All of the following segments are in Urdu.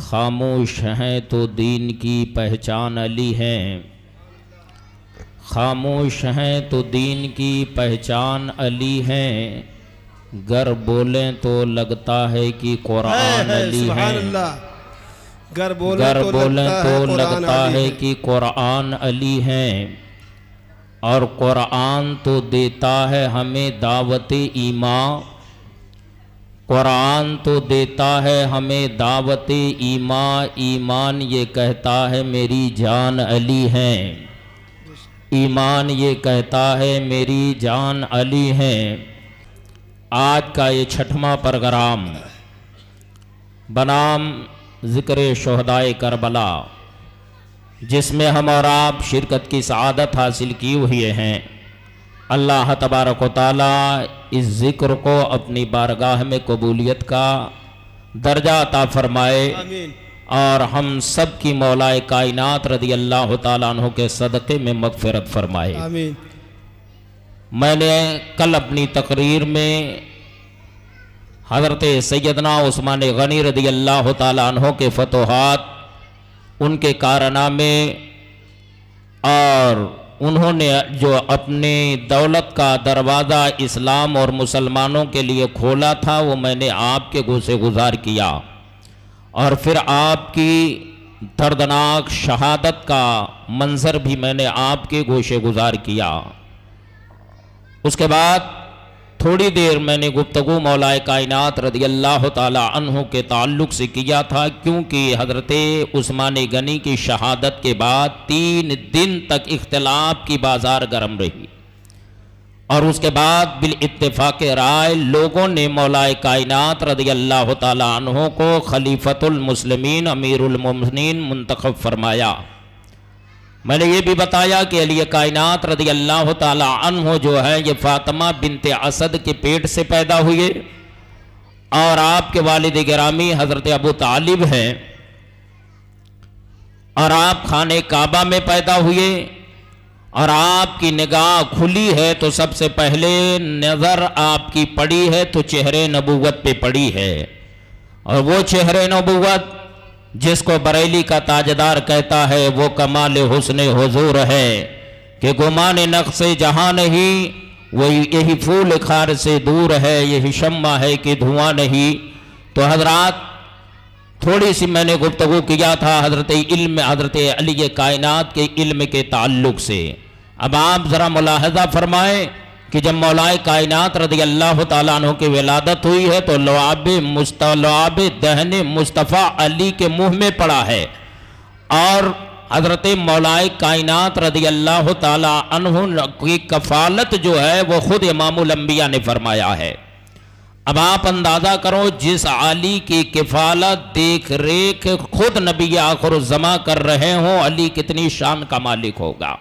خاموش ہیں تو دین کی پہچان علی ہیں، خاموش ہیں تو دین کی پہچان علی ہیں، گر بولیں تو لگتا ہے کہ قرآن علی ہیں، گر بولیں تو لگتا ہے کہ قرآن علی ہیں، اور قرآن تو دیتا ہے ہمیں دعوت ایمان، قرآن تو دیتا ہے ہمیں دعوت ایمان، ایمان یہ کہتا ہے میری جان علی ہیں، ایمان یہ کہتا ہے میری جان علی ہیں۔ آج کا یہ 6واں پروگرام بنام ذکر شہدائے کربلا، جس میں ہم اور آپ شرکت کی سعادت حاصل کی ہوئے ہیں، اللہ تبارک و تعالیٰ اس ذکر کو اپنی بارگاہ میں قبولیت کا درجہ عطا فرمائے، اور ہم سب کی مولا کائنات رضی اللہ تعالیٰ عنہ کے صدقے میں مغفرت فرمائے۔ آمین۔ میں نے کل اپنی تقریر میں حضرت سیدنا عثمان غنی رضی اللہ تعالیٰ عنہ کے فتوحات، ان کے کارنامے، اور انہوں نے جو اپنی دولت کا دروازہ اسلام اور مسلمانوں کے لیے کھولا تھا، وہ میں نے آپ کے گوشے گزار کیا، اور پھر آپ کی دردناک شہادت کا منظر بھی میں نے آپ کے گوشے گزار کیا۔ اس کے بعد تھوڑی دیر میں نے گفتگو مولا کائنات رضی اللہ تعالی عنہ کے تعلق سے کیا تھا، کیونکہ حضرت عثمان غنی کی شہادت کے بعد 3 دن تک اختلاف کی بازار گرم رہی، اور اس کے بعد بالاتفاق رائے لوگوں نے مولا کائنات رضی اللہ تعالی عنہ کو خلیفۃ المسلمین امیر المومنین منتخب فرمایا۔ میں نے یہ بھی بتایا کہ علی کائنات رضی اللہ تعالی عنہ جو ہے یہ فاطمہ بنت اسد کے پیٹ سے پیدا ہوئے، اور آپ کے والد گرامی حضرت ابو طالب ہیں، اور آپ خانہ کعبہ میں پیدا ہوئے، اور آپ کی نگاہ کھلی ہے تو سب سے پہلے نظر آپ کی پڑی ہے تو چہرے نبوت پہ پڑی ہے، اور وہ چہرے نبوت جس کو بریلی کا تاجدار کہتا ہے وہ کمال حسن حضور ہے کہ گمان نقص جہاں نہیں، وہی یہی پھول خار سے دور ہے، یہی شمع ہے کہ دھواں نہیں۔ تو حضرات تھوڑی سی میں نے گفتگو کیا تھا حضرت علی کائنات کے علم کے تعلق سے۔ اب آپ ذرا ملاحظہ فرمائیں کہ جب مولا کائنات رضی اللہ تعالیٰ عنہ کی ولادت ہوئی ہے تو لعاب دہن مصطفیٰ علی کے منہ میں پڑا ہے، اور حضرت مولا کائنات رضی اللہ تعالیٰ عنہ کی کفالت جو ہے وہ خود امام الانبیاء نے فرمایا ہے۔ اب آپ اندازہ کرو جس علی کی کفالت دیکھ ریکھ خود نبی آخر الزماں کر رہے ہوں، علی کتنی شان کا مالک ہوگا،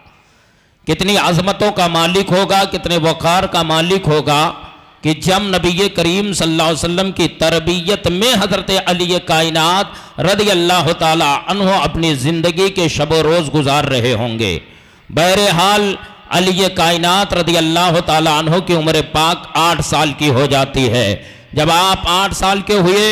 کتنی عظمتوں کا مالک ہوگا، کتنے وقار کا مالک ہوگا، کہ جب نبی کریم صلی اللہ علیہ وسلم کی تربیت میں حضرت علی کائنات رضی اللہ تعالی عنہ اپنی زندگی کے شب و روز گزار رہے ہوں گے۔ بہرحال علی کائنات رضی اللہ تعالی عنہ کی عمر پاک 8 سال کی ہو جاتی ہے۔ جب آپ 8 سال کے ہوئے،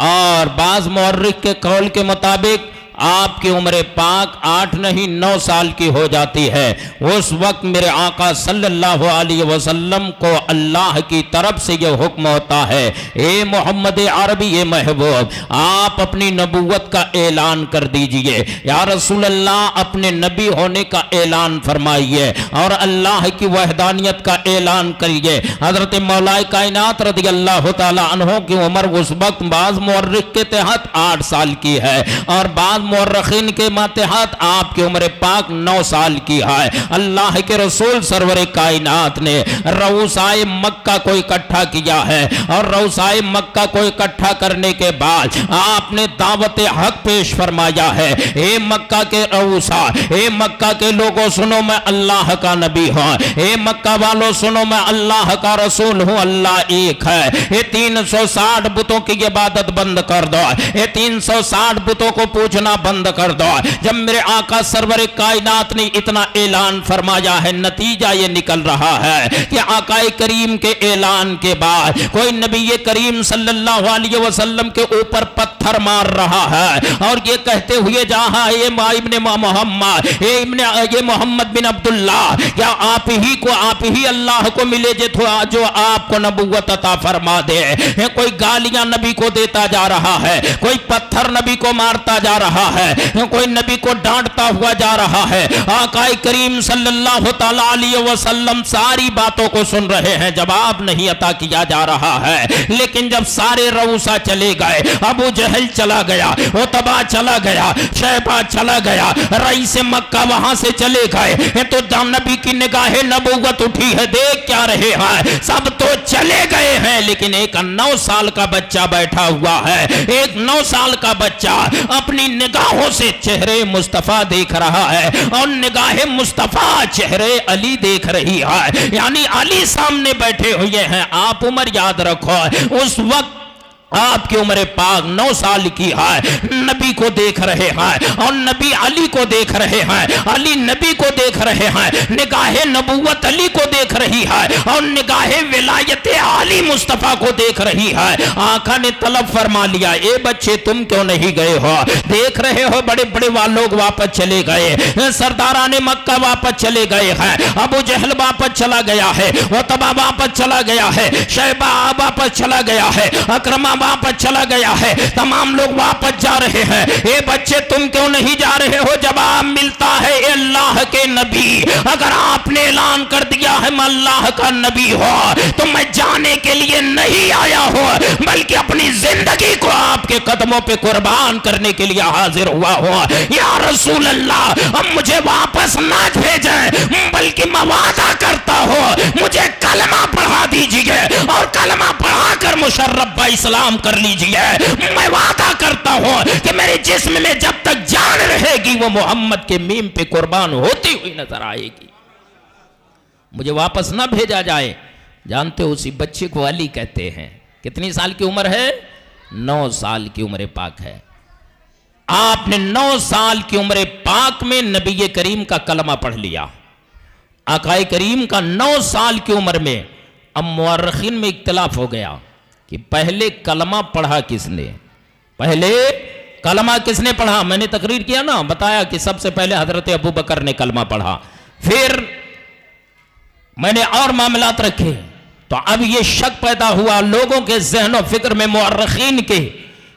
اور بعض مورخ کے قول کے مطابق آپ کی عمر پاک 8 نہیں 9 سال کی ہو جاتی ہے، اس وقت میرے آقا صلی اللہ علیہ وسلم کو اللہ کی طرف سے یہ حکم ہوتا ہے، اے محمد عربی اے محبوب، آپ اپنی نبوت کا اعلان کر دیجئے، یا رسول اللہ اپنے نبی ہونے کا اعلان فرمائیے، اور اللہ کی وحدانیت کا اعلان کریے۔ حضرت مولا کائنات رضی اللہ تعالی عنہ کی عمر اس وقت بعض مورخ کے تحت 8 سال کی ہے، اور بعض مورخین کے ماتحات آپ کی عمر پاک 9 سال کی ہے۔ اللہ کے رسول سرور کائنات نے رؤسائے مکہ کو اکٹھا کیا ہے، اور رؤسائے مکہ کو اکٹھا کرنے کے بعد آپ نے دعوت حق پیش فرمایا ہے، اے مکہ کے رؤسا، اے مکہ کے لوگوں سنو میں اللہ کا نبی ہوں، اے مکہ والوں سنو میں اللہ کا رسول ہوں، اللہ ایک ہے۔ یہ 360 بتوں کی عبادت بند کر دو، یہ 360 بتوں کو پوچھنا بند کر دو۔ جب میرے آقا سرور کائنات نے اتنا اعلان فرمایا ہے، نتیجہ یہ نکل رہا ہے کہ آقا کریم کے اعلان کے بعد کوئی نبی کریم صلی اللہ علیہ وسلم کے اوپر پتھر مار رہا ہے اور یہ کہتے ہوئے جہاں یہ محمد بن عبداللہ، کیا آپ ہی اللہ کو ملے جو آپ کو نبوت عطا فرما دے؟ کوئی گالیاں نبی کو دیتا جا رہا ہے، کوئی پتھر نبی کو مارتا جا رہا ہے، کوئی نبی کو ڈانٹتا ہوا جا رہا ہے۔ آقا کریم صلی اللہ تعالی علیہ وسلم ساری باتوں کو سن رہے ہیں، جواب نہیں عطا کیا جا رہا ہے۔ لیکن جب سارے روسا چلے گئے، ابو جہل چلا گیا، عتبہ چلا گیا، شیبہ چلا گیا، رئیس مکہ وہاں سے چلے گئے، تو نبی کی نگاہ نبوت اٹھی ہے۔ دیکھ کیا رہے ہیں؟ سب تو چلے گئے ہیں، لیکن ایک 9 سال کا بچہ بیٹھا ہوا ہے۔ ایک 9 سال کا بچہ اپنی نگاہوں سے چہرے مصطفیٰ دیکھ رہا ہے، اور نگاہ مصطفیٰ چہرے علی دیکھ رہی ہے، یعنی علی سامنے بیٹھے ہوئے ہیں۔ آپ عمر یاد رکھو، اس وقت آپ کی عمر پاک 9 سال کی ہے، نبی کو دیکھ رہے ہیں اور نبی علی کو دیکھ رہے ہیں، علی نبی کو دیکھ رہے ہیں، نگاہ نبوت علی کو دیکھ رہی ہے اور نگاہ ولایت علی مصطفیٰ کو دیکھ رہی ہے۔ آقا نے طلب فرما لیا، اے بچے تم کیوں نہیں گئے ہو؟ دیکھ رہے ہو بڑے بڑے لوگ واپس چلے گئے، سرداران مکہ واپس چلے گئے ہیں، ابو جہل واپس چلا گیا ہے، عتبہ واپس چلا گیا ہے، شیبہ واپس چلا گیا ہے، اکرمہ واپس چلا گیا ہے، تمام لوگ واپس جا رہے ہیں۔ اے بچے تم کیوں نہیں جا رہے ہو؟ جواب ملتا ہے، اے اللہ کے نبی، اگر آپ نے اعلان کر دیا ہے میں اللہ کا نبی ہوں تو میں جانے کے لیے نہیں آیا ہوں، بلکہ اپنی زندگی کو آپ کے قدموں پہ قربان کرنے کے لیے حاضر ہوا ہوں۔ یا رسول اللہ، اب مجھے واپس نہ بھیجیں، بلکہ میں وعدہ کرتا ہوں مجھے کلمہ پڑھا دیجئے اور کلمہ پڑھا کر مشرف اسلام کر لیجئے۔ میں وعدہ کرتا ہوں کہ میرے جسم میں جب تک جان رہے گی وہ محمد کے میم پہ قربان ہوتی ہوئی نظر آئے گی، مجھے واپس نہ بھیجا جائے۔ جانتے ہو اسی بچے کو علی کہتے ہیں۔ کتنی سال کی عمر ہے؟ 9 سال کی عمر پاک ہے۔ آپ نے 9 سال کی عمر پاک میں نبی کریم کا کلمہ پڑھ لیا۔ آقا کریم کا 9 سال کی عمر میں، اب مورخین میں اختلاف ہو گیا کہ پہلے کلمہ پڑھا کس نے؟ پہلے کلمہ کس نے پڑھا؟ میں نے تقریر کیا نا، بتایا کہ سب سے پہلے حضرت ابو بکر نے کلمہ پڑھا، پھر میں نے اور معاملات رکھے، تو اب یہ شک پیدا ہوا لوگوں کے ذہن و فکر میں، مورخین کے،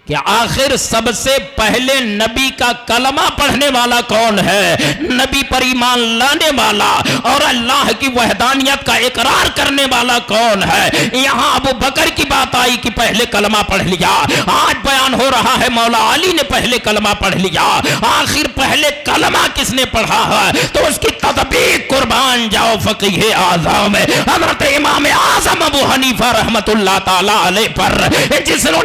کہ آخر سب سے پہلے نبی کا کلمہ پڑھنے والا کون ہے؟ نبی پر ایمان لانے والا اور اللہ کی وحدانیت کا اقرار کرنے والا کون ہے؟ یہاں ابو بکر کی بات آئی کہ پہلے کلمہ پڑھ لیا، آج بیان ہو رہا ہے مولا علی نے پہلے کلمہ پڑھ لیا۔ آخر پہلے کلمہ کس نے پڑھا ہے؟ تو اس کی تطبیق قربان جاؤ فقیہ اعظم حضرت امام اعظم ابو حنیفہ رحمت اللہ تعالی علیہ پر،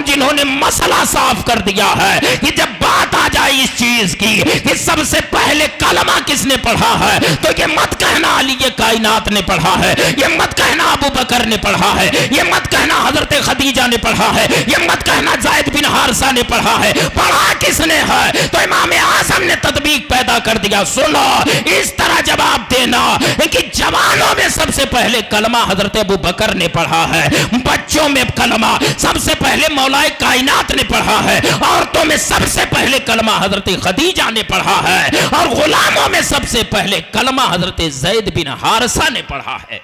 جنہوں نے مسئلہ صاف کر دیا ہے کہ جب بات آ جائے اس چیز کی کہ سب سے پہلے کلمہ کس نے پڑھا ہے، تو یہ مت کہنا علی کائنات نے پڑھا ہے، یہ مت کہنا ابو بکر نے پڑھا ہے، یہ مت کہنا حضرت خدیجہ نے پڑھا ہے، یہ مت کہنا زید بن حارثہ نے پڑھا ہے۔ پڑھا کس نے ہے؟ تو امام اعظم نے تطبیق پیدا کر دیا۔ سنو، اس طرح جواب دینا کہ جوانوں میں سب سے پہلے کلمہ حضرت ابو بکر نے پڑھا ہے، بچوں میں کلمہ سب سے پہلے مولا کائنات نے پڑھا ہے، عورتوں میں سب سے پہلے کلمہ حضرت خدیجہ نے پڑھا ہے، اور غلاموں میں سب سے پہلے کلمہ حضرت زید بن حارثہ نے پڑھا ہے۔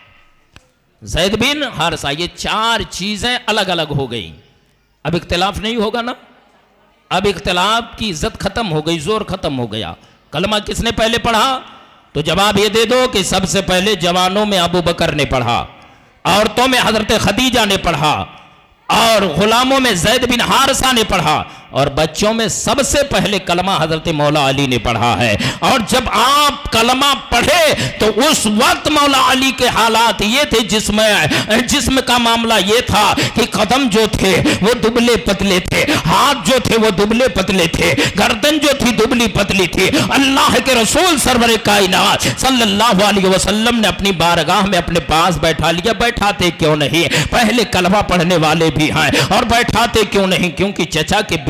زید بن حارثہ، یہ 4 چیزیں الگ الگ ہو گئی۔ اب اختلاف نہیں ہوگا نا، اب اختلاف کی عزت ختم ہو گئی، زور ختم ہو گیا۔ کلمہ کس نے پہلے پڑھا؟ تو جواب یہ دے دو کہ سب سے پہلے جوانوں میں ابو بکر نے پڑھا، عورتوں میں حضرت خدیجہ نے پڑھا، اور غلاموں میں زید بن حارثہ نے پڑھا، اور بچوں میں سب سے پہلے کلمہ حضرت مولا علی نے پڑھا ہے۔ اور جب آپ کلمہ پڑھے تو اس وقت مولا علی کے حالات یہ تھے، جسم کا معاملہ یہ تھا کہ قدم جو تھے وہ دبلے پتلے تھے، ہاتھ جو تھے وہ دبلے پتلے تھے، گردن جو تھی دبلی پتلی تھی۔ اللہ کے رسول سرور کائنات صلی اللہ علیہ وسلم نے اپنی بارگاہ میں اپنے پاس بیٹھا لیا۔ بیٹھاتے کیوں نہیں؟ پہلے کلمہ پڑھنے والے بھی ہیں، اور بیٹھاتے کیوں نہیں؟ کیونکہ چچا کے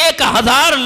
1000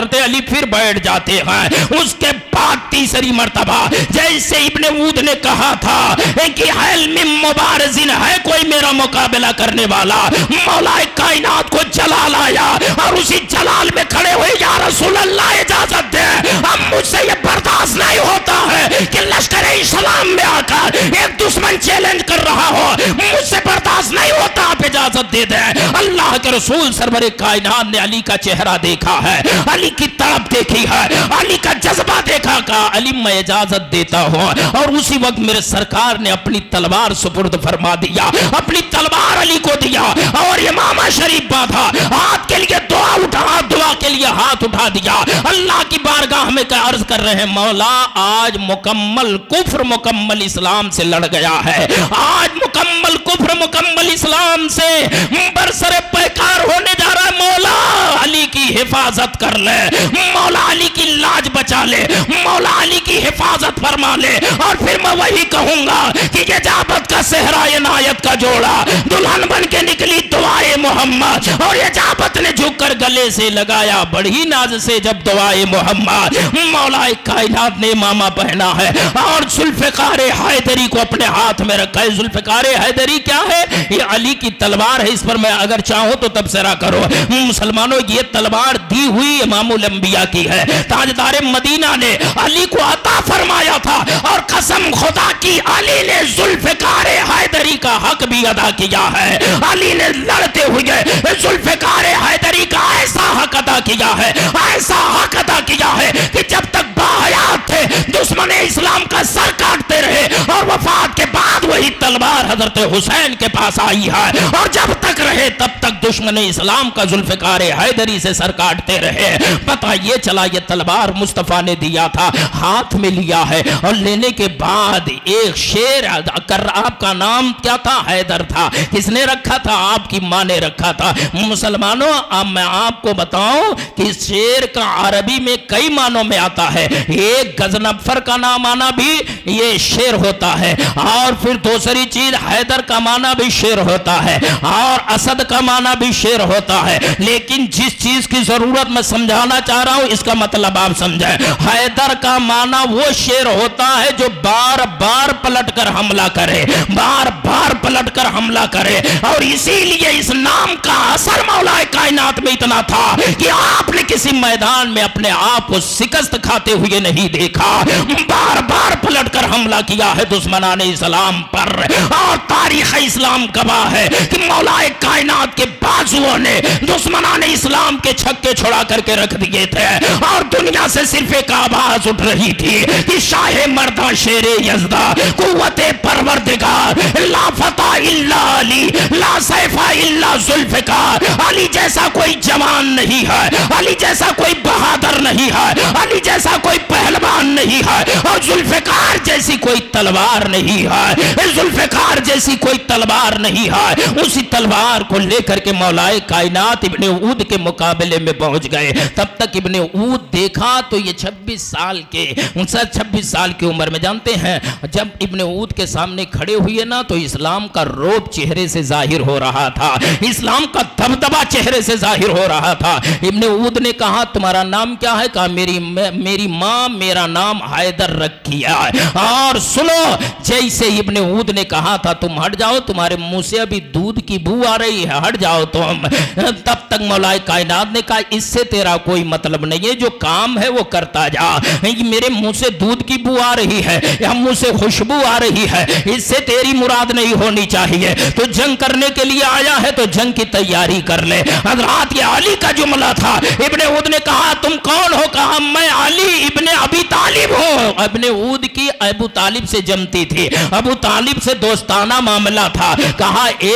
حضرت علی پھر بیٹھ جاتے ہیں. اس کے بعد تیسری مرتبہ جیسے ابن اود نے کہا تھا کہ حل من مبارزن ہے کوئی میرا مقابلہ کرنے والا, مولا کائنات کو جلال آیا اور اسی جلال میں کھڑے ہوئے یا رسول اللہ اجازت دے, اب مجھ سے یہ برداشت نہیں ہوتا ہے کہ لشکر اسلام میں آ کر ایک دشمن چیلنج کر رہا ہو, مجھ سے برداشت نہیں ہوتا, آپ اجازت دے دیں. اللہ کے رسول سرور کائنات نے علی کا چہرہ دیکھا ہے, علی کی طرف دیکھی ہے, علی کا جذبہ دیکھا, کہا علی میں اجازت دیتا ہوں. اور اسی وقت میرے سرکار نے اپنی تلوار سپرد فرما دیا, اپنی تلوار علی کو دیا اور امامہ شریف باندھا, ہاتھ کے لیے دعا اٹھا, دعا کے لیے ہاتھ اٹھا دیا. اللہ کی بارگاہ میں کیا عرض کر رہے ہیں, مولا آج مکمل کفر مکمل اسلام سے لڑ گیا ہے, آج مکمل کفر مکمل اسلام سے برسر پیکار ہونے جا رہا ہے, مولا علی کی حفاظت کر لے, مولا علی کی لاج بچا لے, مولا علی کی حفاظت فرما لے. اور پھر میں وہی کہوں گا کہ یہ جابت کا صحرا عنایت کا جوڑا دلہن بن کے نکلی دعائے محمد, اور یہ جابت نے جھک کر گلے سے لگایا بڑی ناز سے جب دعائے محمد. مولا کائنات نے امامہ پہنا ہے اور ذوالفقار حیدری کو اپنے ہاتھ میں رکھا ہے. ذوالفقار حیدری کیا ہے, یہ علی کی تلوار ہے, اس پر میں اگر چاہوں تو تبصرہ کرو. مسلمانوں یہ تلوار دی ہوئی امام الانبیاء کی ہے, تاجدار مدینہ نے علی کو عطا فرمایا تھا, اور قسم خدا کی علی نے ذوالفقار حیدری کا حق بھی ادا کیا ہے. علی نے لڑتے ہوئے ذوالفقار حیدری کا ایسا حق ادا کیا ہے, ایسا حق ادا کیا ہے کہ جب تک باحیات تھے دشمن اسلام کا سر کاٹتے رہے, اور وفات کے بعد وہی تلوار حضرت حسین کے پاس آئی ہے, اور جب تک رہے تب تک دشمن اسلام کا ذوالفقار حیدری سے سر کاٹتے رہے. پتہ یہ چلا یہ تلوار مصطفیٰ نے دیا تھا, ہاتھ میں لیا ہے, اور لینے کے بعد ایک شیر, آپ کا نام کیا تھا, حیدر تھا, کس نے رکھا تھا, آپ کی ماں نے رکھا تھا. مسلمانوں اب میں آپ کو بتاؤں کہ شیر کا عربی میں کئی معنوں میں آتا ہے, ایک غضنفر کا نام آنا بھی یہ شیر ہوتا ہے, اور پھر دوسری چیز حیدر کا معنی بھی شیر ہوتا ہے, اور اسد کا معنی بھی شیر ہوتا ہے. لیکن جس چیز کی ضرورت میں سمجھانا چاہ رہا ہوں اس کا مطلب آپ سمجھیں. حیدر کا معنی وہ شیر ہوتا ہے جو بار بار پلٹ کر حملہ کرے, بار بار پلٹ کر حملہ کرے, اور اسی لیے اس نام کا اثر مولا کائنات میں اتنا تھا کہ آپ نے کسی میدان میں اپنے آپ کو شکست کھاتے ہوئے نہیں دیکھا, بار بار پلٹ کر حملہ کیا ہے دشمنان اسلام پر. اور تاریخ اسلام گواہ ہے کہ مولا کائنات کے بازوؤں نے دشمنان اسلام کے چھکے چھڑا کر کے رکھ دیے تھے, اور دنیا سے صرف ایک آواز اٹھ رہی تھی کہ شاہ مردہ شیر یزدہ قوت پروردگار, لا فتح الا علی, لا سیف الا ذوالفقار. علی جیسا کوئی جوان نہیں ہے, علی جیسا کوئی بہادر نہیں ہے, علی جیسا کوئی پہلوان نہیں ہے, اور ذوالفقار جیسی کوئی تلوار نہیں ہے, ذوالفقار جیسی کوئی تلوار نہیں ہے. اسی تلوار کو لے کر کے مولا کائنات ابن اود کے مقابلے میں پہنچ گئے. تب تک ابن اود دیکھا تو یہ 26 سال کے 26 سال کی عمر میں, جانتے ہیں جب ابن اود کے سامنے کھڑے ہوئے نا تو اسلام کا روب چہرے سے ظاہر ہو رہا تھا, اسلام کا دبدبا چہرے سے ظاہر ہو رہا تھا. ابن اود نے کہا تمہارا نام کیا ہے, کہا میری ماں میرا نام حیدر رکھی ہے. اور سنو جیسے ابن اود نے کہا تھا تم ہٹ جاؤ, تمہارے منہ سے ابھی دودھ کی بو آ رہی ہے, ہٹ جاؤ تم. تب تک مولا کائنات نے کہا اس سے تیرا کوئی مطلب نہیں ہے, جو کام ہے وہ کرتا جا. میرے منہ سے دودھ کی بو آ رہی ہے یا منہ سے خوشبو آ رہی ہے, اس سے تیری مراد نہیں ہونی چاہیے. تو جنگ کرنے کے لیے آیا ہے تو جنگ کی تیاری کر لے. حضرات یہ علی کا جملہ تھا. ابن اود نے کہا تم کون ہو, کہا میں علی ابن ابی طالب ہوں. ابن اود کی ابو طالب سے جمتی تھی, ابو طالب سے دوستانہ معاملہ تھا. کہا اے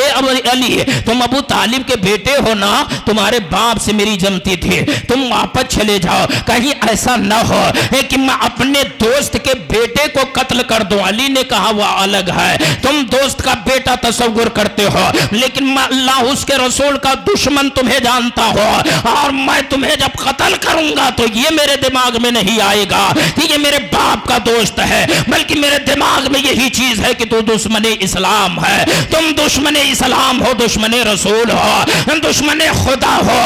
علی تم ابو طالب کے بیٹے ہو نا, تمہارے باپ سے میری جمتی تھی, تم واپس چلے جاؤ, کہیں ایسا نہ ہو کہ میں اپنے دوست کے بیٹے کو قتل کر دوں. علی نے کہا وہ الگ ہے, تم دوست کا بیٹا تصور کرتے ہو, لیکن میں اللہ اس کے رسول کا دشمن تمہیں جانتا ہو, اور میں تمہیں جب قتل کروں گا تو یہ میرے دماغ میں نہیں آئے گا کہ یہ میرے باپ کا دوست ہے، بلکہ میرے دماغ میں یہی چیز ہے کہ تو دشمن اسلام ہے، تم دشمن اسلام ہو، دشمن رسول ہو، دشمن خدا ہو۔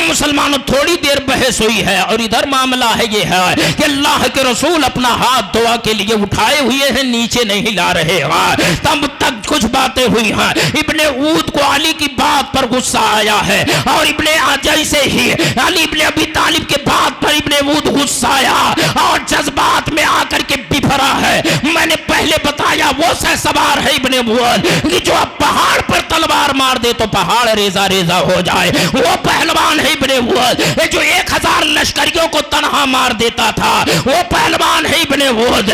مسلمانوں تھوڑی دیر بحث ہوئی ہے اور ادھر معاملہ ہے یہ ہے کہ اللہ کے رسول اپنا ہاتھ دعا کے لیے اٹھائے ہوئے ہیں، نیچے نہیں لا رہے ہیں۔ تب تک کچھ باتیں ہوئی ہیں، ابن اود کو علی کی بات پر غصہ آیا ہے، اور جیسے ہی علی ابن ابی طالب کے بات پر ابن اود غصہ آیا اور جذبات میں آ کر کے بفرا ہے۔ میں نے پہلے بتایا وہ سہ سوار ہے ابن اود کہ جو اب پہاڑ پر تلوار مار دے تو پہاڑ ریزہ ریزہ ہو جائے، وہ پہلوان ہے ابن اود جو 1000 لشکریوں کو تنہا مار دیتا تھا، وہ پہلوان ہے ابن اود۔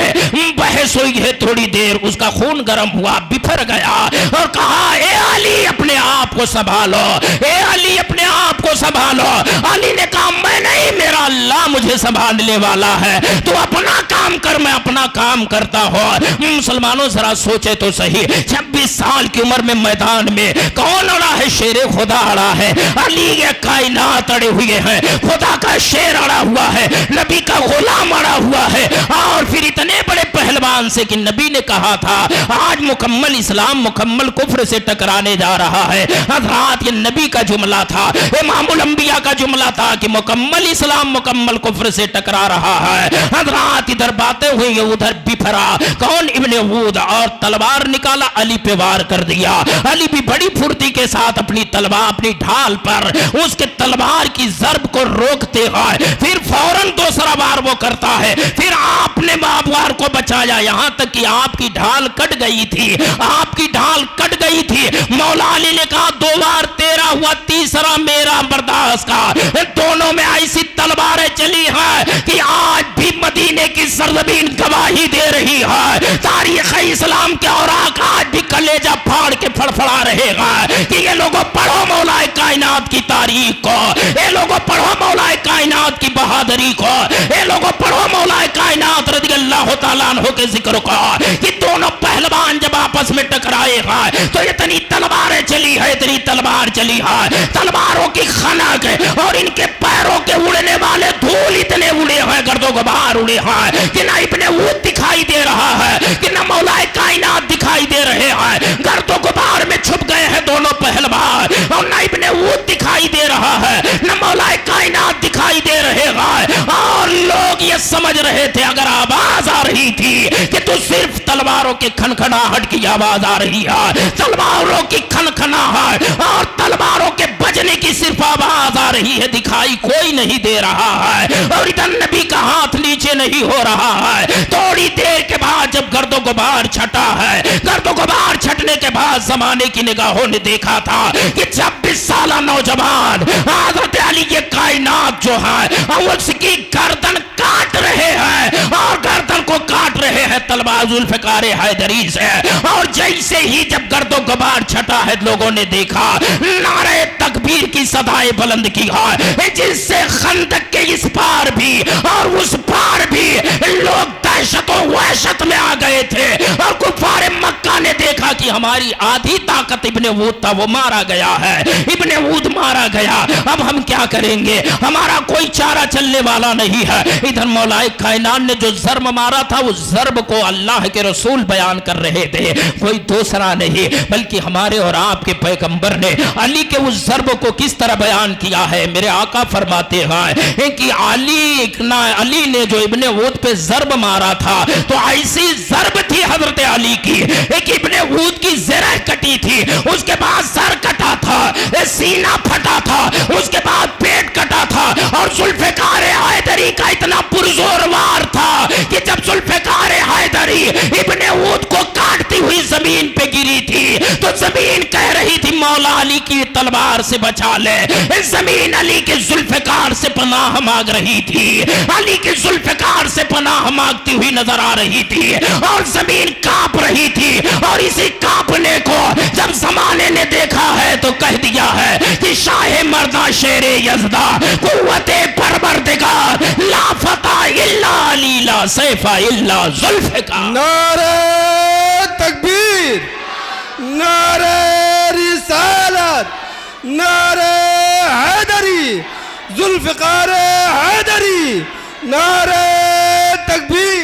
بحث ہوئی ہے تھوڑی دیر، اس کا خون گرم ہوا، بفر گیا اور کہا اے علی اپنے آپ کو سنبھالو، اے علی اپنے آپ کو سنبھالو۔ علی نے کہا میں نہیں، میرا اللہ مجھے سنبھالنے والا ہے، تو اپنا کام کر، میں اپنا کام کرتا ہوں۔ مسلمانوں ذرا سوچے تو صحیح، 26 سال کی عمر میں میدان میں کون اڑا ہے؟ شیر خدا اڑا ہے، علی یہ کائنات اڑے ہوئے ہیں، خدا کا شیر اڑا ہوا ہے، نبی کا غلام اڑا ہوا ہے، اور پھر اتنے بڑے پہلوان سے کہ نبی نے کہا تھا آج مکمل اسلام مکمل کفر سے ٹکرانے جا رہا ہے۔ حضرات یہ نبی کا جملہ تھا، امام الانبیاء کا جملہ تھا کہ مکمل اسلام مکمل کفر سے ٹکرا رہا ہے۔ حضرات ادھر باتیں ہوئی، ادھر بفرا کون؟ ابن اود، اور تلوار نکالا، علی پہ وار کر دیا۔ علی بھی بڑی پھرتی کے ساتھ اپنی تلوار اپنی ڈھال پر اس کے تلوار کی ضرب کو روکتے ہیں، پھر فوراً دوسرا وار وہ کرتا ہے، پھر آپ نے وار کو بچایا، یہاں تک کہ آپ کی ڈھال کٹ گئی تھی، آپ کی ڈھال کٹ گئی تھی۔ مولا علی نے کہا 2 وار تیرا ہوا، تیسرا میرا برداشت کا۔ دونوں میں ایسی تلواریں چلی ہیں کہ آج بھی مدینے کی سرزمین گواہی دے رہی ہے، تاریخ اسلام کے اوراق آج بھی کلیجہ پھاڑ کے پھڑپھڑا رہے گا کہ یہ لوگوں پڑھو مولا کائنات کی تاریخ کو، یہ لوگوں پڑھو مولا کائنات کی بہادری کو، یہ لوگوں پڑھو مولا کائنات رضی اللہ تعالیٰ عنہ کے ذکر کو، کہ دونوں پہلوان جب آپس میں ٹکرائے ہیں تو اتنی تلواریں چلی ہے، اتنی تلوار چلی ہے، تلواروں کی خنک اور ان کے پیروں کے اڑنے والے دھول اتنے اڑے ہیں، گرد و غبار اڑے ہیں کہ نہ ابن اود دکھائی دے رہا ہے کہ نہ مولا کائنات دکھائی دے رہے ہیں، گرد و غبار میں چھپ گئے ہیں دونوں پہلوان، اور نہ ابن اود دکھائی دے رہا ہے نہ مولا کائنات دکھائی دے رہے ہیں۔ اور لوگ یہ سمجھ رہے تھے اگر آواز آ رہی تھی کہ تو صرف تلواروں کے کھنکھناہٹ کی آواز آ رہی ہے، تلواروں کی کھنکھناہٹ اور تلواروں کے بجنے کی صرف آواز آ رہی ہے، دکھائی کوئی نہیں دے رہا ہے، اور ادھر نبی کا ہاتھ نیچے نہیں ہو رہا ہے۔ تھوڑی دیر کے بعد جب گرد و غبار چھٹا ہے، گرد و غبار چھٹنے کے بعد زمانے کی نگاہوں نے دیکھا تھا کہ 26 سالہ نوجوان حضرت علی یہ کائنات جو ہے اس کی گردن کاٹ رہے ہیں، اور گردن کو کاٹ رہے ہیں تلوار ذوالفقار حیدری سے۔ اور جیسے ہی جب گرد و غبار چھٹا ہے لوگوں نے دیکھا نعرہ تکبیر کی صدائے بلند کی ہے، جس سے خندق کے اس پار بھی اور اس پار بھی لوگ دہشت و وحشت میں آ گئے تھے، اور کفار مکہ نے دیکھا کہ ہماری آدھی طاقت ابن اود تھا وہ مارا گیا ہے، ابن اود مارا گیا، اب ہم کیا کریں گے؟ ہمارا کوئی چارہ چلنے والا نہیں ہے۔ ادھر مولا کائنات نے جو ضرب مارا تھا اس ضرب کو اللہ کے رسول بیان کر رہے تھے، کوئی دوسرا نہیں بلکہ ہمارے اور آپ کے پیغمبر نے علی کے اس ضرب کو کس طرح بیان کیا ہے۔ میرے آقا فرماتے ہیں کہ علی نے جو ابن اود پہ ضرب مارا تھا تو ایسی ضرب تھی حضرت علی کی کہ ابن اود کی زرہ کٹی تھی، اس کے بعد سر کٹا تھا، سینہ پھٹا تھا، اس کے بعد پیٹ کٹا تھا، اور ذوالفقار حیدری کا اتنا پرزور وار تھا کہ جب ذوالفقار حیدری ابن اود کو کاٹتی ہوئی زمین پہ گری تھی تو زمین کہہ رہی تھی مولا علی کی تلوار سے بچا لے، زمین علی کے ذوالفقار سے پناہ مانگ رہی تھی، علی کے ذوالفقار سے پناہ مانگتی ہوئی نظر آ رہی تھی، اور زمین کانپ رہی تھی، اور اسی کانپنے کو جب زمانے نے دیکھا ہے تو کہہ دیا ہے کہ شاہ مردہ شیر یزدہ قوت پروردگار لا فتح الا علی لا سیف الا ذوالفقار۔ نعرہ تکبیر، نعرہ رسالت، نعرہ حیدری، ذوالفقار حیدری، نعرہ تکبیر۔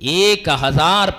1000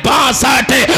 62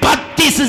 32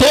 2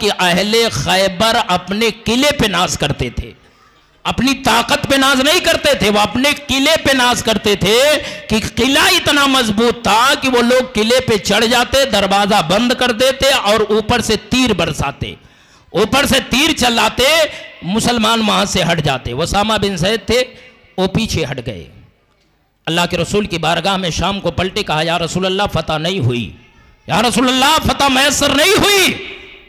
کہ اہل خیبر اپنے قلعے پہ ناز کرتے تھے، اپنی طاقت پہ ناز نہیں کرتے تھے، وہ اپنے قلعے پہ ناز کرتے تھے کہ قلعہ اتنا مضبوط تھا کہ وہ لوگ قلعے پہ چڑھ جاتے، دروازہ بند کر دیتے اور اوپر سے تیر برساتے، اوپر سے تیر چلاتے، مسلمان وہاں سے ہٹ جاتے۔ اسامہ بن زید تھے، وہ پیچھے ہٹ گئے، اللہ کے رسول کی بارگاہ میں شام کو پلٹے، کہا یا رسول اللہ فتح نہیں ہوئی، یا رسول اللہ فتح میسر نہیں ہوئی۔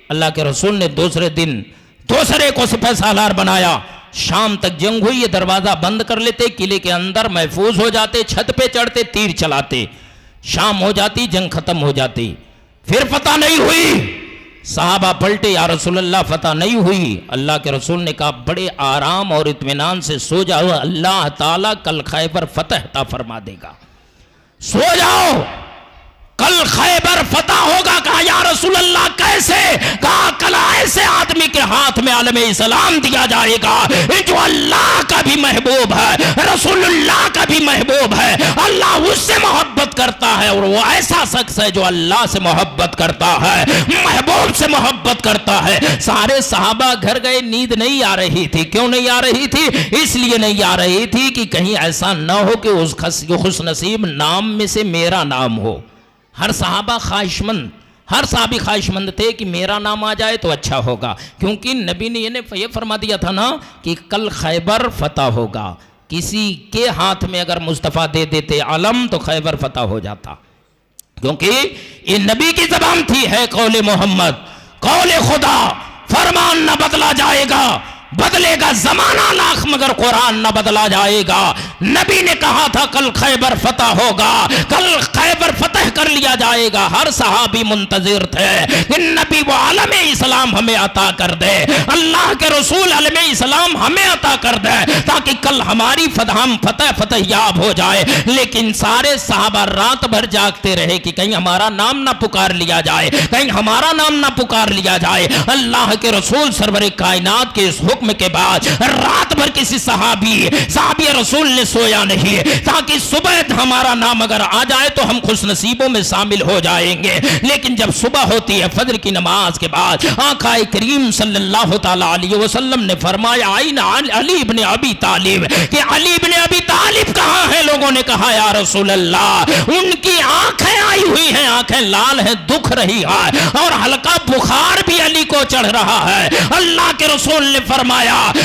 اللہ کے رسول نے دوسرے دن دوسرے کو سپہ سالار بنایا، شام تک جنگ ہوئی، یہ دروازہ بند کر لیتے، قلعے کے اندر محفوظ ہو جاتے، چھت پہ چڑھتے، تیر چلاتے، شام ہو جاتی، جنگ ختم ہو جاتی، پھر فتح نہیں ہوئی۔ صحابہ پلٹے، یا رسول اللہ فتح نہیں ہوئی۔ اللہ کے رسول نے کہا بڑے آرام اور اطمینان سے سو جاؤ، اللہ تعالیٰ کل خیبر فتح عطا فرما دے گا، سو جاؤ، کل خیبر فتح ہوگا۔ کہا یا رسول اللہ کیسے؟ کہا کل ایسے آدمی کے ہاتھ میں عالم اسلام دیا جائے گا جو اللہ کا بھی محبوب ہے، رسول اللہ کا بھی محبوب ہے، اللہ اس سے محبت کرتا ہے، اور وہ ایسا شخص ہے جو اللہ سے محبت کرتا ہے، محبوب سے محبت کرتا ہے۔ سارے صحابہ گھر گئے، نیند نہیں آ رہی تھی۔ کیوں نہیں آ رہی تھی؟ اس لیے نہیں آ رہی تھی کہ کہیں ایسا نہ ہو کہ اس خوش نصیب نام میں سے میرا نام ہو۔ ہر صحابہ خواہش مند، ہر صحابی خواہش مند تھے کہ میرا نام آ جائے تو اچھا ہوگا، کیونکہ نبی نے یہ فرما دیا تھا نا کہ کل خیبر فتح ہوگا۔ کسی کے ہاتھ میں اگر مصطفیٰ دے دیتے علم تو خیبر فتح ہو جاتا، کیونکہ یہ نبی کی زبان تھی، ہے قول محمد، قول خدا، فرمان نہ بدلا جائے گا، بدلے گا زمانہ لاکھ مگر قرآن نہ بدلا جائے گا۔ نبی نے کہا تھا کل خیبر فتح ہوگا، کل خیبر فتح کر لیا جائے گا۔ ہر صحابی منتظر تھے کہ نبی وہ عالم اسلام ہمیں عطا کر دے، اللہ کے رسول عالم اسلام ہمیں عطا کر دے، تاکہ کل ہماری ہم فتح یاب ہو جائے۔ لیکن سارے صحابہ رات بھر جاگتے رہے کہ کہیں ہمارا نام نہ پکار لیا جائے، کہیں ہمارا نام نہ پکار لیا جائے۔ اللہ کے رسول سرور کائنات کے اس حکم کے بعد رات بھر کسی صحابی رسول نے سویا نہیں، تاکہ صبح ہمارا نام اگر آ جائے تو ہم خوش نصیبوں میں شامل ہو جائیں گے۔ لیکن جب صبح ہوتی ہے فجر کی نماز کے بعد، آقا کریم صلی اللہ تعالی علیہ وسلم نے فرمایا آئین علی ابن ابی طالب، کہ علی ابن ابی طالب کہاں ہیں؟ لوگوں نے کہا یا رسول اللہ ان کی آنکھیں آئی ہوئی ہیں، آنکھیں لال ہیں، دکھ رہی ہے، اور ہلکا بخار بھی علی کو چڑھ رہا ہے۔ اللہ کے رسول نے فرمایا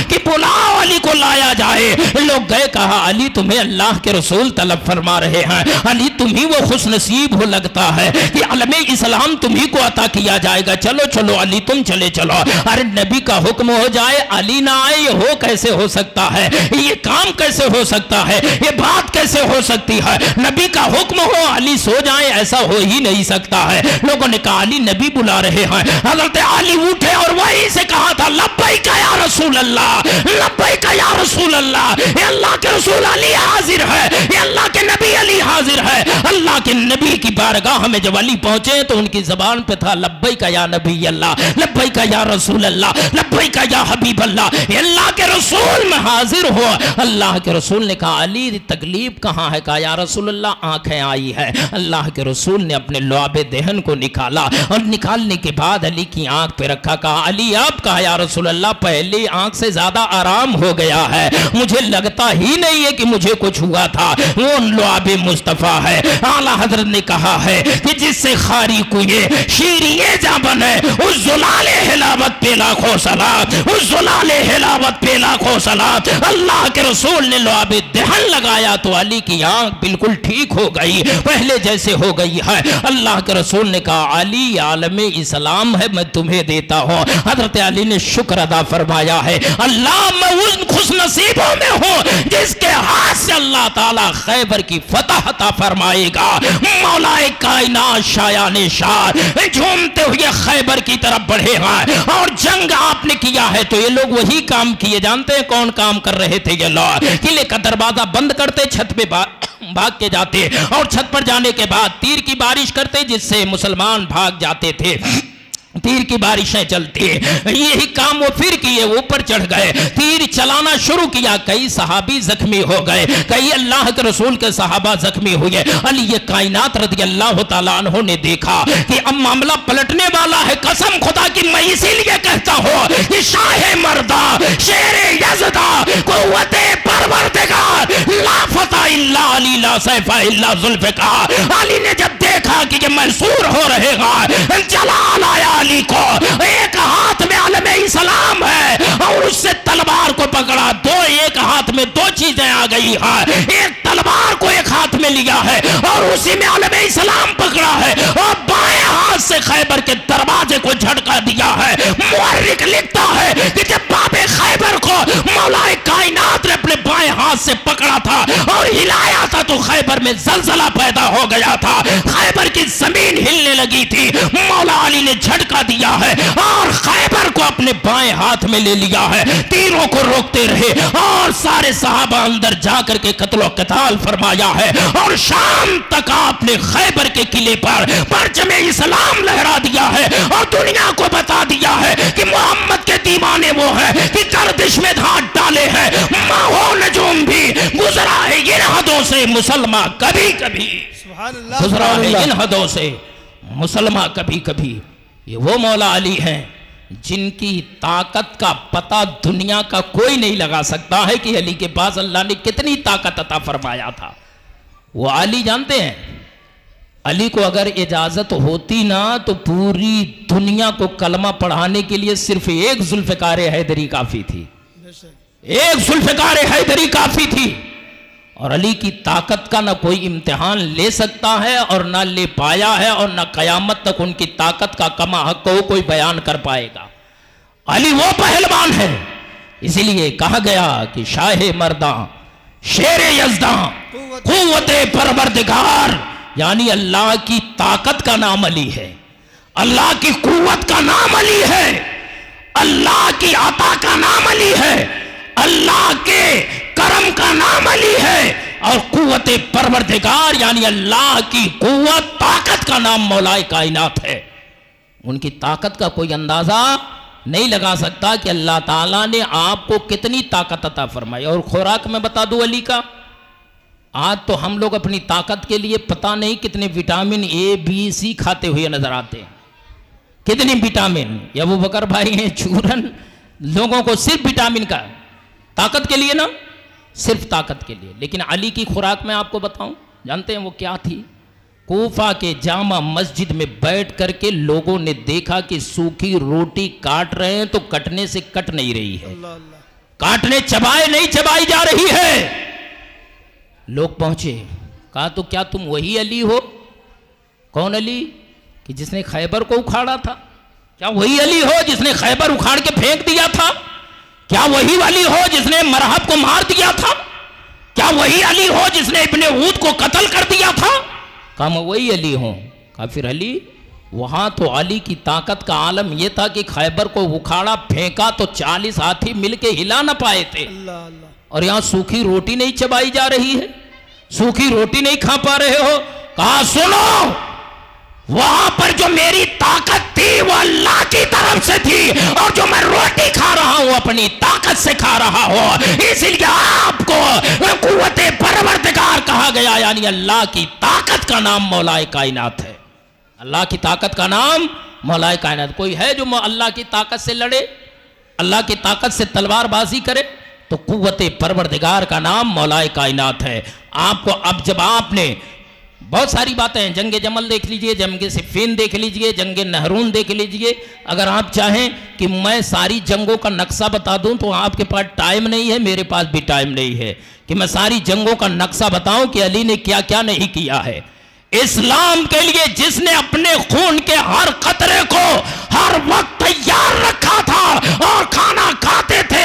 کہ بلاؤ علی کو لایا جائے۔ لوگ گئے، کہا علی تمہیں اللہ کے رسول طلب فرما رہے ہیں، علی تمہیں وہ خوش نصیب ہو لگتا ہے کہ علم اسلام تمہیں کو عطا کیا جائے گا، چلو چلو علی تم چلے چلو۔ ارے نبی کا حکم ہو جائے علی نہ آئے، یہ ہو کیسے ہو سکتا ہے؟ یہ کام کیسے ہو سکتا ہے؟ یہ بات کیسے ہو سکتی ہے؟ نبی کا حکم ہو علی سو جائیں، ایسا ہو ہی نہیں سکتا ہے۔ لوگوں نے کہا علی نبی بلا رہے ہیں۔ حضرت علی اٹھے اور وہی سے کہا تھا لبیک یا رسول اللہ، لبیک یا رسول اللہ، یہ اللہ کے رسول علی حاضر ہے، یہ اللہ کے نبی علی حاضر ہے۔ اللہ کے نبی کی بارگاہ میں جب علی پہنچے تو ان کی زبان پہ تھا لبیک یا نبی اللہ، لبیک یا رسول اللہ، لبیک یا حبیب اللہ، یہ اللہ کے رسول میں حاضر ہو۔ اللہ کے رسول نے کہا علی تکلیف کہاں ہے؟ کہا یا رسول اللہ آنکھیں آئی ہے۔ اللہ کے رسول نے اپنے لعاب دہن کو نکالا، اور نکالنے کے بعد علی کی آنکھ پہ رکھا، کہا علی اب؟ کہا یا رسول اللہ پہلی آنکھ سے زیادہ آرام ہو گیا ہے، مجھے لگتا ہی نہیں ہے کہ مجھے کچھ ہوا تھا، وہ لعاب مصطفیٰ ہے۔ اعلیٰ حضرت نے کہا ہے کہ جس سے خاری کوئے شیری جا بنے، اس زلال حلاوت پہ لاکھوں صلات، اس زلال حلاوت پہ لاکھوں صلات۔ اللہ کے رسول نے لعاب دہن لگایا تو علی کی آنکھ بالکل ٹھیک ہو گئی، پہلے جیسے ہو گئی ہے۔ اللہ کے رسول نے کہا علی عالم اسلام ہے، میں تمہیں دیتا ہوں۔ حضرت علی نے شکر ادا فرمایا ہے، اللہ میں ان خوش نصیبوں میں ہوں جس کے ہاتھ سے اللہ تعالیٰ خیبر کی فتح عطا فرمائے گا۔ مولا کائنات شایان شار جھومتے ہوئے خیبر کی طرف بڑھے ہیں، اور جنگ آپ نے کیا ہے تو یہ لوگ وہی کام کیے، جانتے ہیں کون کام کر رہے تھے؟ یہ لوگ قلعے کا دروازہ بند کرتے، چھت پہ بھاگ کے جاتے، اور چھت پر جانے کے بعد تیر کی بارش کرتے جس سے مسلمان بھاگ جاتے تھے۔ تیر کی بارشیں چلتی ہیں، یہی کام وہ پھر کیے، اوپر چڑھ گئے، تیر چلانا شروع کیا، کئی صحابی زخمی ہو گئے، کئی اللہ کے رسول کے صحابہ زخمی ہوئے۔ علی کائنات رضی اللہ تعالیٰ عنہ نے دیکھا کہ اب معاملہ پلٹنے والا ہے، قسم خدا کی میں اسی لیے کہتا ہوں کہ شاہ مردہ، شیر یزدہ، قوت پروردگار، لا فتح الا علی، لا سیف الا ذوالفقار۔ علی نے جب دیکھا کہ یہ منصور ہو رہے گا، جلال آیا علی کو، ایک ہاتھ میں علم اسلام ہے اور اس سے تلوار کو پکڑا، ایک ہاتھ میں دو چیزیں آ گئی ہیں، ایک تلوار کو ایک ہاتھ میں لیا ہے اور اسی میں علم اسلام پکڑا ہے، اور بائیں ہاتھ سے خیبر کے دروازے کو جھٹکا دیا ہے۔ مورخ لکھتا ہے کہ جب باب خیبر کو مولا کائنات نے اپنے بائیں ہاتھ سے پکڑا تھا اور ہلایا تھا تو خیبر میں زلزلہ پیدا ہو گیا تھا، خیبر کی زمین ہلنے لگی تھی، مولا علی نے جھٹکا دیا ہے اور خیبر کو اپنے بائیں ہاتھ میں لے لیا ہے، تیروں کو روکتے رہے اور سارے صحابہ اندر جا کر کے قتل و قتال فرمایا ہے، اور شام تک آپ نے خیبر کے قلعے پر پرچم اسلام لہرا دیا ہے اور دنیا کو بتا دیا ہے کہ محمد کے دیوانے وہ ہیں کہ گردش میں ہاتھ ڈالے ہیں، ماہو نجوم بھی گزرا ہے ان حدوں سے مسلمان کبھی کبھی، گزرا ہے ان حدوں سے مسلمان کبھی کبھی۔ یہ وہ مولا علی ہیں جن کی طاقت کا پتہ دنیا کا کوئی نہیں لگا سکتا ہے کہ علی کے پاس اللہ نے کتنی طاقت عطا فرمایا تھا۔ وہ علی جانتے ہیں، علی کو اگر اجازت ہوتی نا تو پوری دنیا کو کلمہ پڑھانے کے لیے صرف ایک ذوالفقار حیدری کافی تھی، ایک ذوالفقار حیدری کافی تھی، اور علی کی طاقت کا نہ کوئی امتحان لے سکتا ہے اور نہ لے پایا ہے، اور نہ قیامت تک ان کی طاقت کا کما حق کو کوئی بیان کر پائے گا۔ علی وہ پہلوان ہے، اسی لیے کہا گیا کہ شاہ مرداں، شیر یزداں، قوت پروردگار، یعنی اللہ کی طاقت کا نام علی ہے، اللہ کی قوت کا نام علی ہے، اللہ کی عطا کا نام علی ہے، اللہ کے کرم کا نام علی ہے، اور قوت پروردگار یعنی اللہ کی قوت طاقت کا نام مولا کائنات ہے۔ ان کی طاقت کا کوئی اندازہ نہیں لگا سکتا کہ اللہ تعالیٰ نے آپ کو کتنی طاقت عطا فرمائی۔ اور خوراک میں بتا دوں علی کا، آج تو ہم لوگ اپنی طاقت کے لیے پتہ نہیں کتنے وٹامن اے بی سی کھاتے ہوئے نظر آتے ہیں، کتنی وٹامن، یا ابو بکر بھائی ہیں چورن، لوگوں کو صرف وٹامن کا طاقت کے لیے نا، صرف طاقت کے لیے۔ لیکن علی کی خوراک میں آپ کو بتاؤں، جانتے ہیں وہ کیا تھی؟ کوفہ کے جامع مسجد میں بیٹھ کر کے لوگوں نے دیکھا کہ سوکھی روٹی کاٹ رہے ہیں تو کٹنے سے کٹ نہیں رہی ہے، کاٹنے چبائے نہیں چبائی جا رہی ہے۔ لوگ پہنچے، کہا تو کیا تم وہی علی ہو؟ کون علی؟ کہ جس نے خیبر کو اکھاڑا تھا؟ کیا وہی علی ہو جس نے خیبر اکھاڑ کے پھینک دیا تھا؟ کیا وہی علی ہو جس نے مرحب کو مار دیا تھا؟ کیا وہی علی ہو جس نے ابن اود کو قتل کر دیا تھا؟ کہا میں وہی علی ہوں۔ کہا پھر علی، وہاں تو علی کی طاقت کا عالم یہ تھا کہ خیبر کو اکھاڑا پھینکا تو 40 ہاتھی مل کے ہلا نہ پائے تھے، اور یہاں سوکھی روٹی نہیں چبائی جا رہی ہے، سوکھی روٹی نہیں کھا پا رہے ہو۔ کہا سنو، وہاں پر جو میری طاقت تھی وہ اللہ کی طرف سے تھی، اور جو میں روٹی کھا رہا ہوں اپنی طاقت سے کھا رہا ہوں، اس لیے آپ کو قوت پروردگار کہا گیا، یعنی اللہ کی طاقت کا نام مولا کائنات ہے، اللہ کی طاقت کا نام مولا کائنات۔ کوئی ہے جو اللہ کی طاقت سے لڑے، اللہ کی طاقت سے تلوار بازی کرے؟ تو قوت پروردگار کا نام مولا کائنات ہے۔ آپ کو اب جب آپ نے بہت ساری باتیں ہیں، جنگ جمل دیکھ لیجئے، جنگ صفین دیکھ لیجئے، جنگ نہرون دیکھ لیجئے، اگر آپ چاہیں کہ میں ساری جنگوں کا نقشہ بتا دوں تو آپ کے پاس ٹائم نہیں ہے، میرے پاس بھی ٹائم نہیں ہے کہ میں ساری جنگوں کا نقشہ بتاؤں کہ علی نے کیا کیا نہیں کیا ہے۔ اسلام کے لیے جس نے اپنے خون کے ہر قطرے کو ہر وقت تیار رکھا تھا اور کھانا کھاتے تھے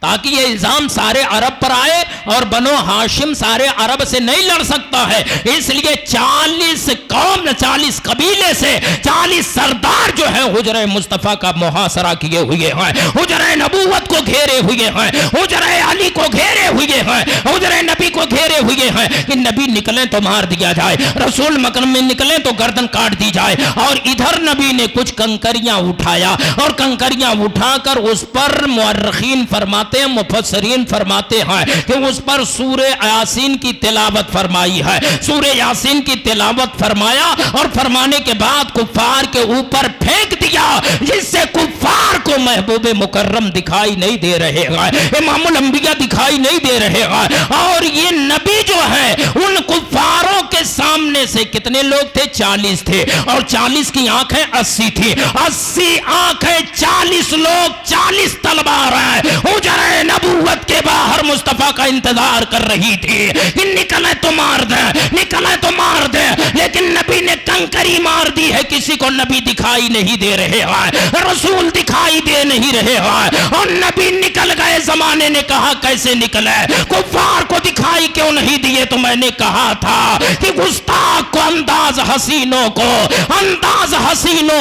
تاکہ یہ الزام سارے عرب پر آئے اور بنو ہاشم سارے عرب سے نہیں لڑ سکتا ہے، اس لیے 40 قوم 40 قبیلے سے 40 سردار جو ہیں حجرہ مصطفیٰ کا محاصرہ کیے ہوئے ہیں، حجرہ نبوت کو گھیرے ہوئے ہیں، حجرہ علی کو گھیرے ہوئے ہیں، حجرہ نبی کو گھیرے ہوئے ہیں کہ نبی نکلیں تو مار دیا جائے، رسول مکرم میں نکلیں تو گردن کاٹ دی جائے۔ اور ادھر نبی نے کچھ کنکریاں اٹھایا اور کنکریاں اٹھا کر اس پر مورخین فرماتے ہیں، مفسرین فرماتے ہیں کہ اس پر سورہ یاسین کی تلاوت فرمائی ہے، سورہ یاسین کی تلاوت فرمایا اور فرمانے کے بعد کفار کے اوپر پھینک دیا، جس سے کفار کو محبوب مکرم دکھائی نہیں دے رہے گا، امام الانبیاء دکھائی نہیں دے رہے گا۔ اور یہ نبی جو ہے ان کفاروں کے سامنے سے کتنے لوگ تھے؟ 40 تھے، اور 40 کی آنکھیں 80 تھی، 80 آنکھیں 40 لوگ 40 تلوار ہیں حجرہ نبوت کے باہر مصطفیٰ کا انتظار کر رہی تھی کہ نکلے تو مار دیں، نکلے تو مار دیں، لیکن نبی نے کنکری مار دی ہے، کسی کو نبی دکھائی نہیں دے رہے ہیں، رسول دکھائی دے نہیں رہے ہیں، اور نبی نکل گئے۔ زمانے نے کہا کیسے نکلے؟ کفار کو دکھائی کیوں نہیں دیے؟ تو میں نے کہا تھا کہ گستاخ کو انداز حسینوں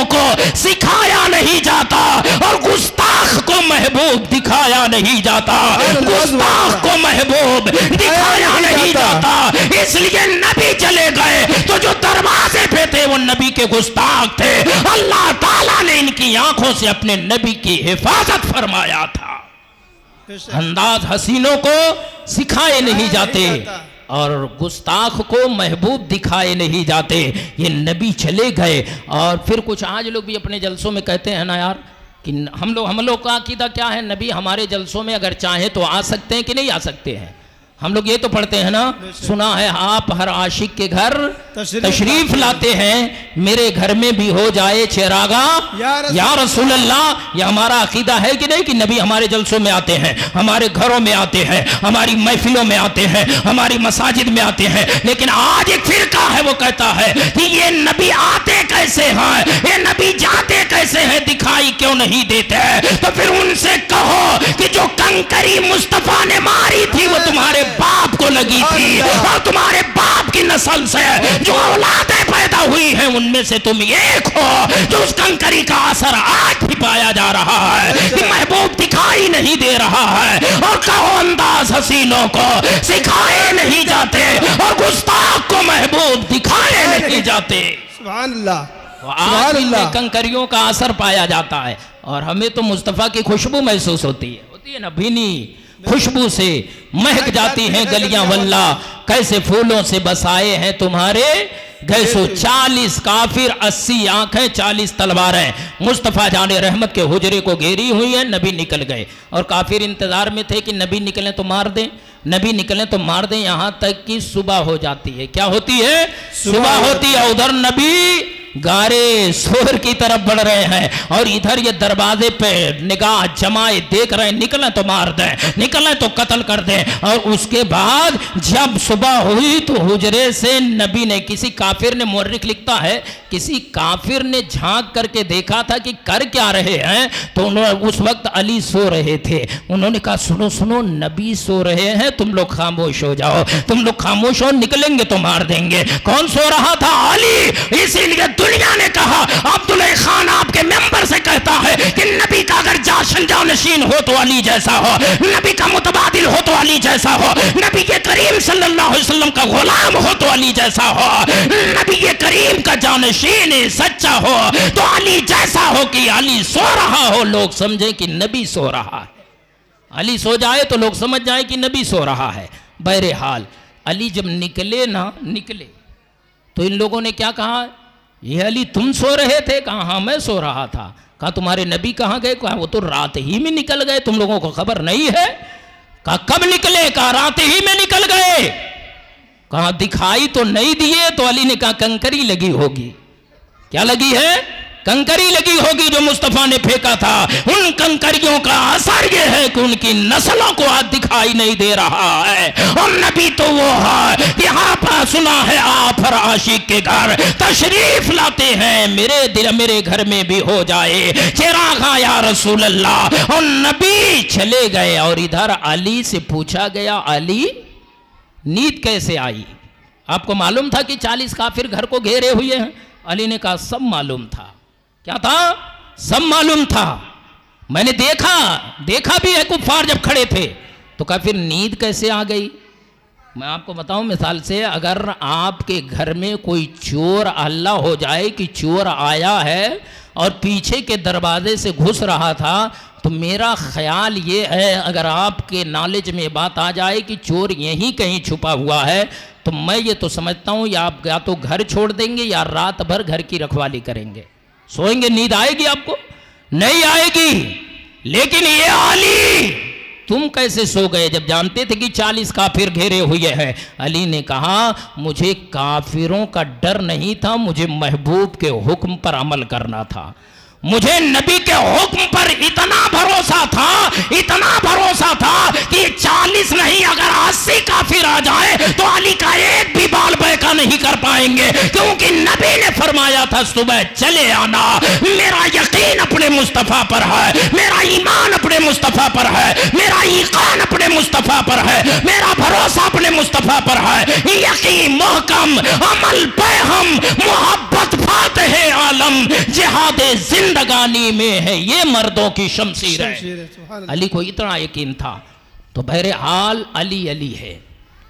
کو سکھایا نہیں جاتا، اور گستاخ کو محبوب دکھایا نہیں جاتا، گستاخ کو محبوب دکھایا نہیں جاتا۔ اس لیے نبی چلے گئے تو جو دروازے پہ تھے وہ نبی کے گستاخ تھے، اللہ تعالیٰ نے ان کی آنکھوں سے اپنے نبی کی حفاظت فرمایا تھا۔ انداز حسینوں کو سکھائے نہیں جاتے اور گستاخ کو محبوب دکھائے نہیں جاتے۔ یہ نبی چلے گئے، اور پھر کچھ آج لوگ بھی اپنے جلسوں میں کہتے ہیں نا یار کہ ہم لوگ کا عقیدہ کیا ہے؟ نبی ہمارے جلسوں میں اگر چاہیں تو آ سکتے ہیں کہ نہیں آ سکتے ہیں؟ ہم لوگ یہ تو پڑھتے ہیں نا، سنا ہے آپ ہر عاشق کے گھر تشریف لاتے ہیں، میرے گھر میں بھی ہو جائے چراغا یا رسول اللہ۔ یہ ہمارا عقیدہ ہے کہ نہیں کہ نبی ہمارے جلسوں میں آتے ہیں، ہمارے گھروں میں آتے ہیں، ہماری محفلوں میں آتے ہیں، ہماری مساجد میں آتے ہیں؟ لیکن آج ایک فرقہ ہے وہ کہتا ہے کہ یہ نبی آتے کیسے ہیں، یہ نبی جاتے کیسے ہیں، دکھائی کیوں نہیں دیتے؟ تو پھر ان سے کہو کہ جو کنکری مصطفیٰ نے ماری تھی وہ تمہارے باپ کو لگی تھی، اور تمہارے باپ کی نسل سے جو اولادیں پیدا ہوئی ہیں ان میں سے تم ایک ہو جو اس کنکری کا اثر آج بھی پایا جا رہا ہے کہ محبوب دکھائی نہیں دے رہا ہے۔ اور کہو انداز حسینوں کو سکھائے نہیں جاتے اور گستاخ کو محبوب دکھائے نہیں جاتے۔ سبحان اللہ، آج بھی کنکریوں کا اثر پایا جاتا ہے، اور ہمیں تو مصطفیٰ کی خوشبو محسوس ہوتی ہے نا، بھینی خوشبو سے مہک جاتی ہیں گلیاں، واللہ کیسے پھولوں سے بسائے ہیں تمہارے گیسو۔ 40 کافر 80 آنکھیں 40 تلواریں مصطفیٰ جان رحمت کے حجرے کو گھیری ہوئی ہیں۔ نبی نکل گئے اور کافر انتظار میں تھے کہ نبی نکلیں تو مار دیں، نبی نکلیں تو مار دیں، یہاں تک کہ صبح ہو جاتی ہے۔ کیا ہوتی ہے؟ صبح ہوتی ہے۔ ادھر نبی گارے سور کی طرف بڑھ رہے ہیں اور ادھر یہ دروازے پہ نگاہ جمائے دیکھ رہے ہیں، نکلیں تو مار دیں، نکلیں تو قتل کر دیں۔ اور اس کے بعد جب صبح ہوئی تو حجرے سے نبی نے، کسی کافر نے، مورخ لکھتا ہے کسی کافر نے جھانک کر کے دیکھا تھا کہ کر کیا رہے ہیں، تو انہوں نے اس وقت علی سو رہے تھے، انہوں نے کہا سنو سنو نبی سو رہے ہیں، تم لوگ خاموش ہو جاؤ، تم لوگ خاموش ہو، نکلیں گے تو مار دیں گے۔ کون سو رہا تھا؟ علی۔ اسی لیے دنیا نے کہا، عبداللہ خان آپ کے ممبر سے کہتا ہے کہ نبی کا اگر جانشین ہو تو علی جیسا ہو، نبی کا متبادل ہو تو علی جیسا ہو، نبی کے کریم صلی اللہ علیہ وسلم کا غلام ہو تو علی جیسا ہو، نبی کے کریم کا جانشین سچا ہو تو علی جیسا ہو کہ علی سو رہا ہو لوگ سمجھیں کہ نبی سو رہا ہے۔ علی سو جائے تو لوگ سمجھ جائیں کہ نبی سو رہا ہے۔ بہرحال علی جب نکلے تو ان لوگوں نے کیا کہا؟ یہ علی تم سو رہے تھے؟ کہا ہاں میں سو رہا تھا۔ کہا تمہارے نبی کہاں گئے؟ کہا وہ تو رات ہی میں نکل گئے، تم لوگوں کو خبر نہیں ہے؟ کہا کب نکلے؟ کہا رات ہی میں نکل گئے۔ کہا دکھائی تو نہیں دیے؟ تو علی نے کہا کنکری لگی ہوگی۔ کیا لگی ہے؟ کنکری لگی ہوگی جو مصطفیٰ نے پھینکا تھا، ان کنکریوں کا اثر یہ ہے کہ ان کی نسلوں کو آج دکھائی نہیں دے رہا ہے۔ اور نبی تو وہ ہے، یہاں پر سنا ہے آپ ہر عاشق کے گھر تشریف لاتے ہیں، میرے گھر میں بھی ہو جائے چراغ یا رسول اللہ۔ اور نبی چلے گئے اور ادھر علی سے پوچھا گیا، علی نیند کیسے آئی؟ آپ کو معلوم تھا کہ 40 کافر گھر کو گھیرے ہوئے ہیں؟ علی نے کہا سب معلوم تھا۔ کیا تھا؟ سب معلوم تھا، میں نے دیکھا بھی ہے کفار جب کھڑے تھے۔ تو کہا پھر نیند کیسے آ گئی؟ میں آپ کو بتاؤں مثال سے، اگر آپ کے گھر میں کوئی چور اللہ ہو جائے کہ چور آیا ہے اور پیچھے کے دروازے سے گھس رہا تھا، تو میرا خیال یہ ہے اگر آپ کے نالج میں بات آ جائے کہ چور یہیں کہیں چھپا ہوا ہے، تو میں یہ تو سمجھتا ہوں یا آپ یا تو گھر چھوڑ دیں گے یا رات بھر گھر کی رکھوالی کریں گے، سوئیں گے۔ نیند آئے گی آپ کو؟ نہیں آئے گی۔ لیکن یہ علی تم کیسے سو گئے جب جانتے تھے کہ 40 کافر گھیرے ہوئے ہیں؟ علی نے کہا مجھے کافروں کا ڈر نہیں تھا، مجھے محبوب کے حکم پر عمل کرنا تھا، مجھے نبی کے حکم پر اتنا بھروسہ تھا کہ 40 نہیں اگر 80 کافر آ جائے تو علی کا ایک بھی بال بیکا نہیں کر پائیں گے، کیونکہ نبی نے فرمایا تھا صبح چلے آنا۔ میرا یقین اپنے مصطفیٰ پر ہے، میرا ایمان اپنے مصطفیٰ پر ہے، میرا ایقان اپنے مصطفیٰ پر ہے، میرا بھروسہ اپنے مصطفیٰ پر ہے۔ یقین محکم، عمل پہ ہم، محبت فاتح عالم، جہاد زندگانی میں ہے یہ مردوں کی شمشیر ہے۔ علی کو اتنا یقین تھا۔ تو بہرحال علی ہے۔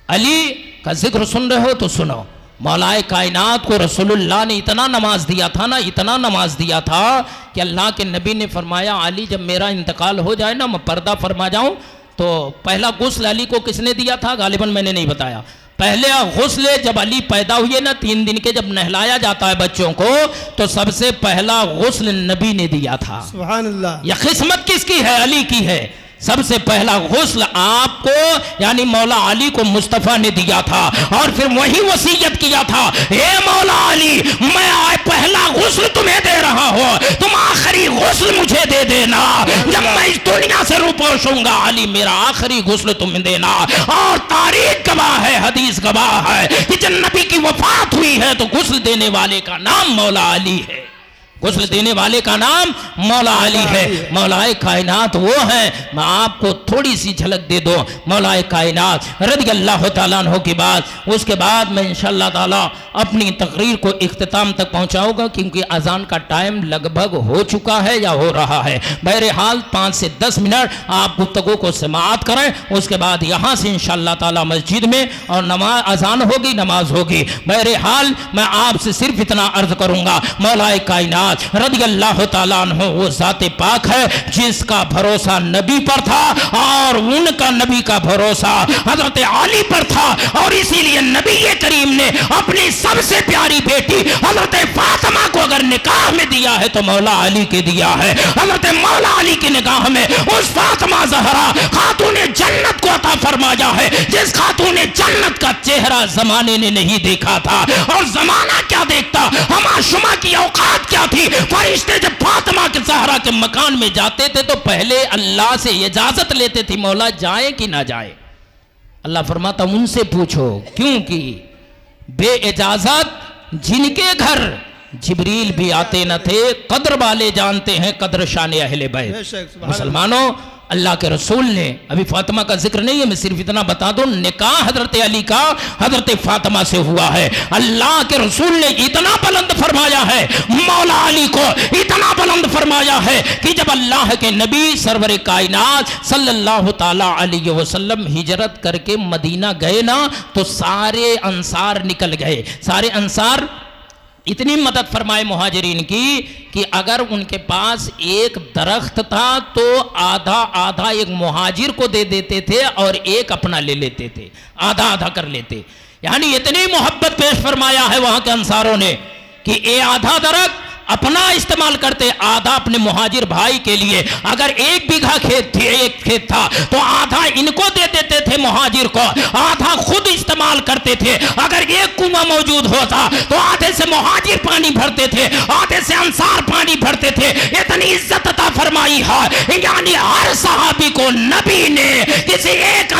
علی کا ذکر سن رہے ہو تو سنو، مولا کائنات کو رسول اللہ نے اتنا نماز دیا تھا کہ اللہ کے نبی نے فرمایا علی جب میرا انتقال ہو جائے نا، میں پردہ فرما جاؤں، تو پہلا غسل علی کو کس نے دیا تھا؟ غالباً میں نے نہیں بتایا۔ پہلے غسل جب علی پیدا ہوئے نا، 3 دن کے جب نہلایا جاتا ہے بچوں کو، تو سب سے پہلا غسل نبی نے دیا تھا۔ سبحان اللہ۔ یہ قسمت کس کی ہے؟ علی کی ہے۔ سب سے پہلا غسل آپ کو یعنی مولا علی کو مصطفیٰ نے دیا تھا، اور پھر وہی وصیت کیا تھا، اے مولا علی میں پہلا غسل تمہیں دے رہا ہوں، تم آخری غسل مجھے دے دینا، جب میں اس دنیا سے روپوش ہوں گا علی میرا آخری غسل تمہیں دینا۔ اور تاریخ گواہ ہے، حدیث گواہ ہے کہ جب نبی کی وفات ہوئی ہے تو غسل دینے والے کا نام مولا علی ہے، غسل دینے والے کا نام مولا علی ہے۔ مولا کائنات وہ ہیں، میں آپ کو تھوڑی سی جھلک دے دو مولا کائنات رضی اللہ تعالیٰ عنہ کی بات، اس کے بعد میں انشاءاللہ تعالیٰ اپنی تقریر کو اختتام تک پہنچاؤں گا، کیونکہ اذان کا ٹائم لگ بھگ ہو چکا ہے یا ہو رہا ہے۔ بہرحال 5 سے 10 منٹ آپ گفتگو کو سماعت کریں، اس کے بعد یہاں سے انشاءاللہ تعالیٰ مسجد میں اور اذان ہوگی، نماز ہوگی۔ بہرحال میں آپ سے صرف اتنا عرض کروں گا، مولا کائنات رضی اللہ تعالیٰ عنہ وہ ذات پاک ہے جس کا بھروسہ نبی پر تھا، اور ان کا نبی کا بھروسہ حضرت علی پر تھا، اور اسی لیے نبی کریم نے اپنی سب سے پیاری بیٹی حضرت فاطمہ کو اگر نکاح میں دیا ہے تو مولا علی کے دیا ہے۔ حضرت مولا علی کی نگاہ میں اس فاطمہ زہرا خاتون جنت کو عطا فرمایا ہے، جس خاتون جنت کا چہرہ زمانے نے نہیں دیکھا تھا، اور زمانہ کیا دیکھتا، ہما شما کی اوقات کیا تھی۔ فرشتے جب فاطمہ کے زہرا کے مکان میں جاتے تھے تو پہلے اللہ سے اجازت لیتے تھے، مولا جائیں کہ نہ جائیں؟ اللہ فرماتا ان سے پوچھو، کیونکہ بے اجازت جن کے گھر جبریل بھی آتے نہ تھے، قدر والے جانتے ہیں قدر شان اہل بیت۔ مسلمانوں، اللہ کے رسول نے، ابھی فاطمہ کا ذکر نہیں ہے، میں صرف اتنا بتا دوں، نکاح حضرت علی کا حضرت فاطمہ سے ہوا ہے۔ اللہ کے رسول نے اتنا بلند فرمایا ہے، مولا علی کو اتنا بلند فرمایا ہے کہ جب اللہ کے نبی سرور کائنات صلی اللہ تعالیٰ علیہ وسلم ہجرت کر کے مدینہ گئے نا، تو سارے انصار نکل گئے۔ سارے انصار اتنی مدد فرمائے مہاجرین کی کہ اگر ان کے پاس ایک درخت تھا تو آدھا ایک مہاجر کو دے دیتے تھے اور ایک اپنا لے لیتے تھے، آدھا کر لیتے۔ یعنی اتنی محبت پیش فرمایا ہے وہاں کے انصاروں نے کہ آدھا درخت اپنا استعمال کرتے، آدھا اپنے مہاجر بھائی کے لیے۔ اگر 1 بیگھا کھیت تھا تو آدھا ان کو دے دیتے تھے مہاجر کو، آدھا خود استعمال استعمال کرتے تھے. اگر ایک کنواں موجود ہوتا تو آدھے سے مہاجر پانی بھرتے تھے, آدھے سے انصار پانی بھرتے تھے. اتنی عزت عطا فرمائی ہے, یعنی ہر صحابی کو نبی نے کسی ایک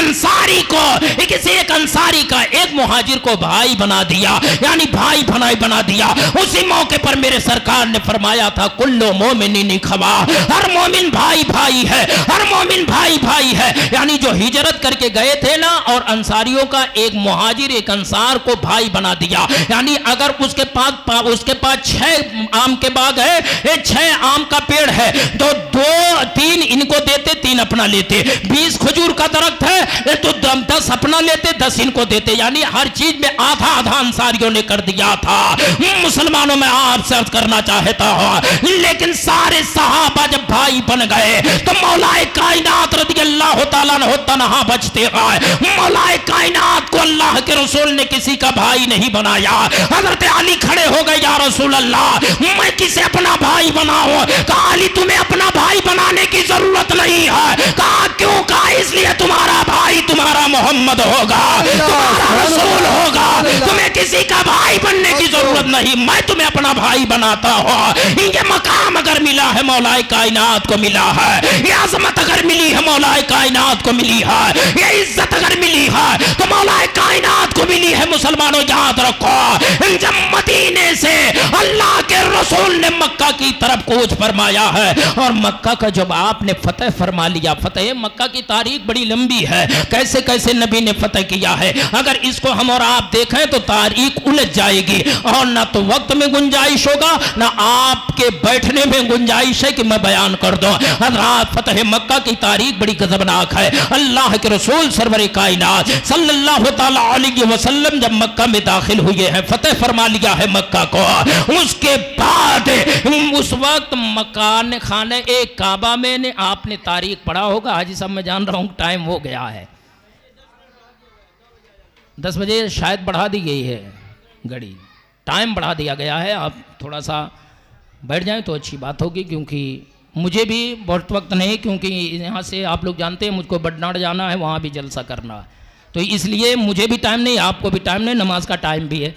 انصاری کا ایک مہاجر کو بھائی بنا دیا, یعنی بھائی بنا دیا. اسی موقع پر میرے سرکار نے فرمایا تھا کلو مومنین خوا, ہر مومن بھائی ہے, ہر مومن بھائی ہے. یعنی جو ہجرت کر کے گئے تھے نا, اور انصاریوں کا ایک مہاجر ایک انصار کو بھائی بنا دیا. یعنی اگر اس کے پاس 6 آم کے باغ ہے, 6 آم کا پیڑ ہے, تو 3 ان کو دیتے, 3 اپنا لیتے. 20 کھجور کا درخت ہے تو 10 اپنا لیتے, 10 ان کو دیتے. یعنی ہر چیز میں آدھا انصاریوں نے کر دیا تھا. مسلمانوں میں آپ سے عرض کرنا چاہتا ہوں, لیکن سارے صحابہ جب بھائی بن گئے تو مولا کائنات رضی اللہ تعالیٰ عنہ تنہا بچتے گئے. مولا کائنات کو اللہ کے رسول نے کسی کا بھائی نہیں بنایا. حضرت علی کھڑے ہو گئے, یا رسول اللہ میں کسے اپنا بھائی بناؤں؟ کہا علی تمہیں اپنا بھائی بنانے کی ضرورت نہیں ہے. کہا کیوں؟ کہا اس لیے تمہارا بھائی تمہارا محمد ہوگا, تمہارا رسول ہوگا, تمہیں کسی کا بھائی بننے کی ضرورت نہیں, میں تمہیں اپنا بھائی بناتا ہوں. یہ مقام اگر ملا ہے مولا کائنات کو ملا ہے, یہ عظمت اگر ملی ہے مولا کائنات کو ملی ہے, یہ عزت اگر ملی ہے تو مولا کائنات کو ملی ہے. مسلمانوں یاد رکھو, جب مدینے سے اللہ کے رسول نے مکہ کی طرف کوچ فرمایا ہے, اور مکہ کا جب آپ نے فتح فرما لیا, فتح مکہ کی تاریخ بڑی لمبی ہے, کیسے کیسے نبی نے فتح کیا ہے. اگر اس کو ہم اور آپ دیکھیں تو تاریخ الجھ جائے گی, اور نہ تو وقت میں گنجائش ہوگا, نہ آپ کے بیٹھنے میں گنجائش ہے کہ میں بیان کر دوں. حضرات فتح مکہ کی تاریخ بڑی غضبناک ہے. اللہ کے رسول سرور کائنات صلی اللہ تعالیٰ علیہ وسلم جب مکہ میں داخل ہوئے ہیں, فتح فرما لیا ہے مکہ کو, اس کے بعد اس وقت مکان خانہ ایک کعبہ میں نے آپ نے تاریخ پڑھا ہوگا. حاجی صاحب میں جان رہا ہوں ٹائم ہو گیا ہے, 10 بجے شاید بڑھا دی گئی ہے گھڑی, ٹائم بڑھا دیا گیا ہے. آپ تھوڑا سا بیٹھ جائیں تو اچھی بات ہوگی, کیونکہ مجھے بھی بہت وقت نہیں, کیونکہ یہاں سے آپ لوگ جانتے ہیں مجھ کو بڈناڑ جانا ہے, وہاں بھی جلسہ کرنا ہے, تو اس لیے مجھے بھی ٹائم نہیں, آپ کو بھی ٹائم نہیں, نماز کا ٹائم بھی ہے.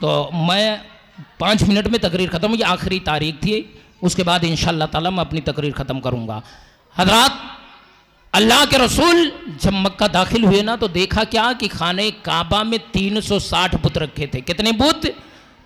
تو میں 5 منٹ میں تقریر ختم, یہ آخری تاریخ تھی, اس کے بعد انشاءاللہ تعالیٰ میں اپنی تقریر ختم کروں گا. حضرات اللہ کے رسول جب مکہ داخل ہوئے نا, تو دیکھا کیا کہ خانہ کعبہ میں 360 بت رکھے تھے. کتنے بت؟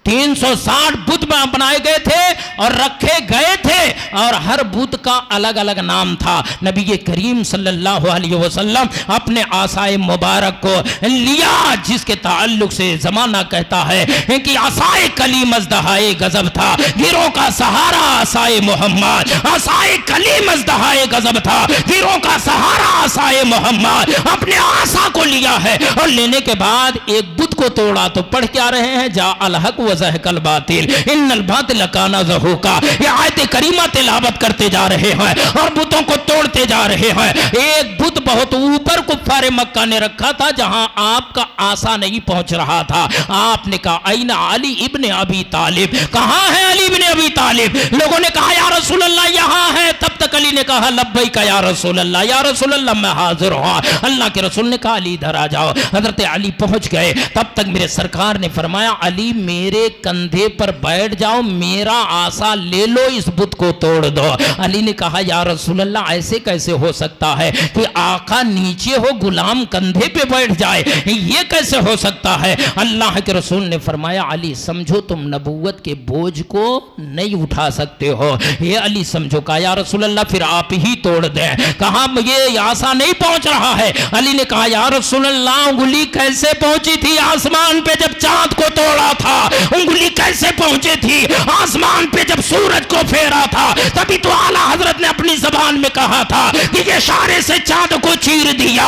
360 بت بنائے گئے تھے اور رکھے گئے تھے, اور ہر بت کا الگ الگ نام تھا. نبی کریم صلی اللہ علیہ وسلم اپنے عصائے مبارک کو لیا, جس کے تعلق سے زمانہ کہتا ہے کہ عصائے کلیم ازدہائے غضب تھا, گروہ کا سہارا عصائے محمد. عصائے کلیم ازدہائے غضب تھا, گروہ کا سہارا عصائے محمد. اپنے عصا کو لیا ہے, اور لینے کے بعد ایک بت کو توڑا. تو پڑھ کیا رہے ہیں؟ جا الحق وزہق الباطل ان الباطل کان زہوقا. یہ آیت کریمہ تلاوت کرتے جا رہے ہیں اور بتوں کو توڑتے جا رہے ہیں. ایک بت بہت اوپر کفار مکہ نے رکھا تھا, جہاں آپ کا آسا نہیں پہنچ رہا تھا. آپ نے کہا این علی ابن ابی طالب, کہاں ہے علی ابن ابی طالب؟ لوگوں نے کہا یا رسول اللہ یہاں ہے. تب تک علی نے کہا لبیک یا رسول اللہ, یا رسول اللہ میں حاضر ہوں. اللہ کے رسول نے کہا علی ادھر آ جاؤ. حضرت علی پہنچ گئے. تب تک میرے سرکار نے فرمایا علی میرے کندھے پر بیٹھ جاؤ, میرا آسا لے لو, اس بت کو توڑ دو. علی نے کہا یا رسول اللہ ایسے کیسے ہو سکتا ہے کہ آقا نیچے ہو غلام کندھے پہ بیٹھ جائے, یہ کیسے ہو سکتا ہے؟ اللہ کے رسول نے فرمایا علی سمجھو تم نبوت کے بوجھ کو نہیں اٹھا سکتے ہو. یہ علی سمجھو. کہا یا رسول اللہ پھر آپ ہی توڑ دیں. کہا یہ آسا نہیں پہنچ رہا ہے. علی نے کہا یا رسول اللہ انگلی کیسے پہنچی تھی آسمان پہ جب چاند کو توڑا تھا؟ انگلی کیسے پہنچے تھی آسمان پہ جب سورج کو پھیرا تھا؟ تبھی تو اعلیٰ حضرت نے اپنی زبان میں کہا تھا کہ یہ اشارے سے چاند کو چیر دیا,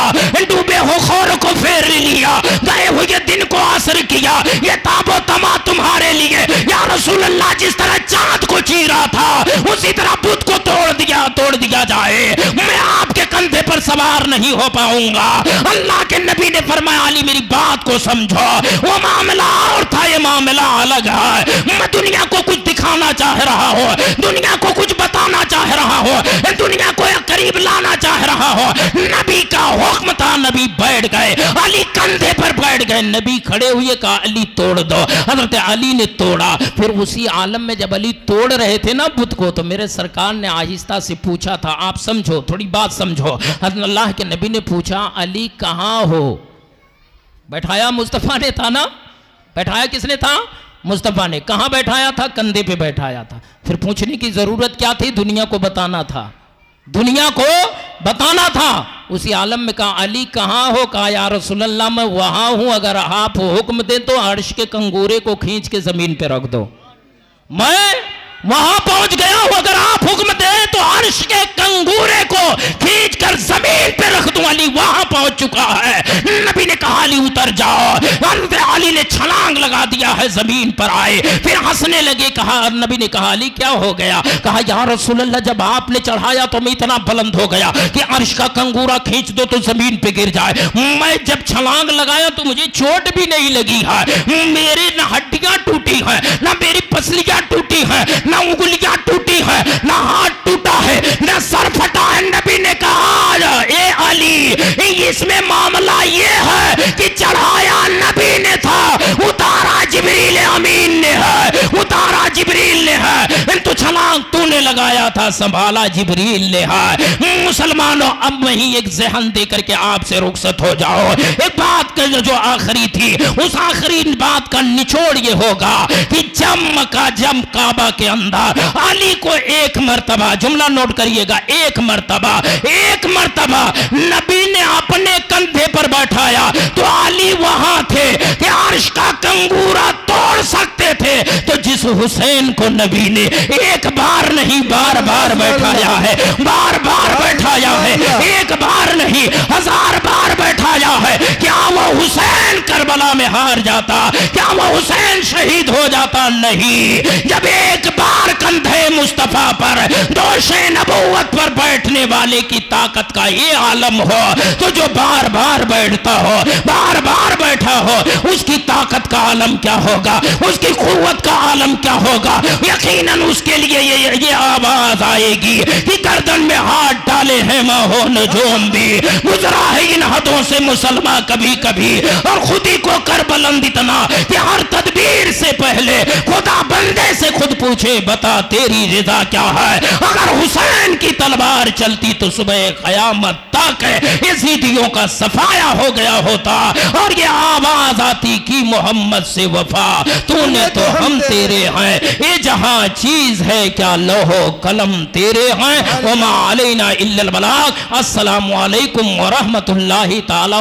ڈوبے ہو خور کو پھیر لیا, گئے ہوئے دن کو عصر کیا, یہ تاب و تما تمہارے لیے. یا رسول اللہ جس طرح چاند کو چیرا تھا اسی طرح بت کو توڑ دیا جائے, میں آپ کے کندھے پر سوار نہیں ہو پاؤں گا. اللہ کے نبی نے فرمایا علی میری بات بات کو سمجھو، وہ معاملہ اور تھا، یہ معاملہ الگ ہے۔ میں دنیا کو کچھ دکھانا چاہ رہا ہو، دنیا کو کچھ بتانا چاہ رہا ہو، دنیا کو قریب لانا چاہ رہا ہو۔ نبی کا حکم تھا، نبی بیٹھ گئے، علی کندھے پر بیٹھ گئے، نبی کھڑے ہوئے کہا علی توڑ دو، حضرت علی نے توڑا۔ پھر اسی عالم میں جب علی توڑ رہے تھے نا بت کو، تو میرے سرکار نے آہستہ سے پوچھا تھا، آپ سمجھو تھوڑی بات سمجھو، حضرت اللہ کے نبی نے پوچھا علی کہاں ہو؟ بیٹھایا مصطفیٰ نے تھا نا، بیٹھایا کس نے تھا؟ مصطفیٰ نے۔ کہاں بیٹھایا تھا؟ کندھے پہ بیٹھایا تھا۔ پھر پوچھنے کی ضرورت کیا تھی؟ دنیا کو بتانا تھا، دنیا کو بتانا تھا۔ اسی عالم میں کہا علی کہاں ہو؟ کہا یا رسول اللہ میں وہاں ہوں، اگر آپ حکم دیں تو عرش کے کنگورے کو کھینچ کے زمین پہ رکھ دو۔ میں وہاں پہنچ گیا ہوں، اگر آپ حکم دیں تو عرش کے کنگورے کو کھینچ کر زمین پہ رکھ دوں۔ علی وہاں پہنچ چکا ہے۔ نبی نے کہا علی اتر جاؤ، حضرت علی نے چھلانگ لگا دیا ہے، زمین پر آئے، پھر ہنسنے لگے۔ کہا نبی نے کہا علی کیا ہو گیا؟ کہا یا رسول اللہ جب آپ نے چڑھایا تو میں اتنا بلند ہو گیا کہ عرش کا کنگورا کھینچ دو تو زمین پہ گر جائے۔ میں جب چھلانگ لگایا تو مجھے چوٹ بھی نہیں لگی ہے، میری نہ ہڈیاں ٹوٹی ہیں، نہ میری پسلیاں ٹوٹی ہیں، نہ انگلیاں ٹوٹی ہیں، نہ ہاتھ ٹوٹا ہے، نہ سر پھٹا ہے۔ نبی نے کہا اے علی اس میں معاملہ یہ ہے کہ چڑھایا نبی نے تھا، اتارا جبریل امین نے ہے، اتارا جبریل نے ہے، تو چھلانگ تو نے لگایا تھا، سنبھالا جبریل نے ہے۔ مسلمانوں اب وہیں ایک ذہن دے کر کے آپ سے رخصت ہو جاؤ۔ ایک بات جو آخری تھی، اس آخری بات کا نچوڑ یہ ہوگا کہ جم کعبہ کے اندر علی کو ایک مرتبہ، جملہ نوٹ کریے گا، ایک مرتبہ نبی نے اپنے کندھے پر بیٹھایا تو علی وہاں تھے کہ عرش کا کنگورا توڑ سکتے تھے، تو جس حسین کو نبی نے ایک بار نہیں بار بار بیٹھایا ہے، بار بار بیٹھایا ہے، ایک بار نہیں ہزار بار بیٹھایا ہے، کیا وہ حسین کربلا میں ہار جاتا؟ کیا وہ حسین شہید ہو جاتا؟ نہیں۔ جب ایک بار کندھے مصطفیٰ پر دوش نبوت پر بیٹھنے والے کی طاقت کا یہ عالم ہو، تو جو بار بار بیٹھتا ہو، بار بار بیٹھا ہو، اس کی طاقت کا عالم کیا ہوگا، اس کی قوت کا عالم کیا ہوگا؟ یقیناً اس کے لیے یہ آواز آئے گی کہ گردن میں ہاتھ ڈالے ہیں ماہو نجوم بھی، گزرا ہے ان حدوں سے مسلمان کبھی کبھی، اور خودی کو کر بلند اتنا کہ ہر تدبیر سے پہلے خدا بندے سے خود پوچھے بتا تیری رضا کیا ہے۔ اگر حسین کی تلوار چلتی تو صبح قیامت تک یزیدیوں کا صفایا ہو گیا ہوتا، اور یہ آواز آتی کہ محمد سے وفا تو نے تو ہم تیرے ہیں، یہ جہاں چیز ہے کیا لوح و قلم تیرے ہیں، وما علینا الا البلاغ۔ السلام علیکم ورحمۃ اللہ تعالی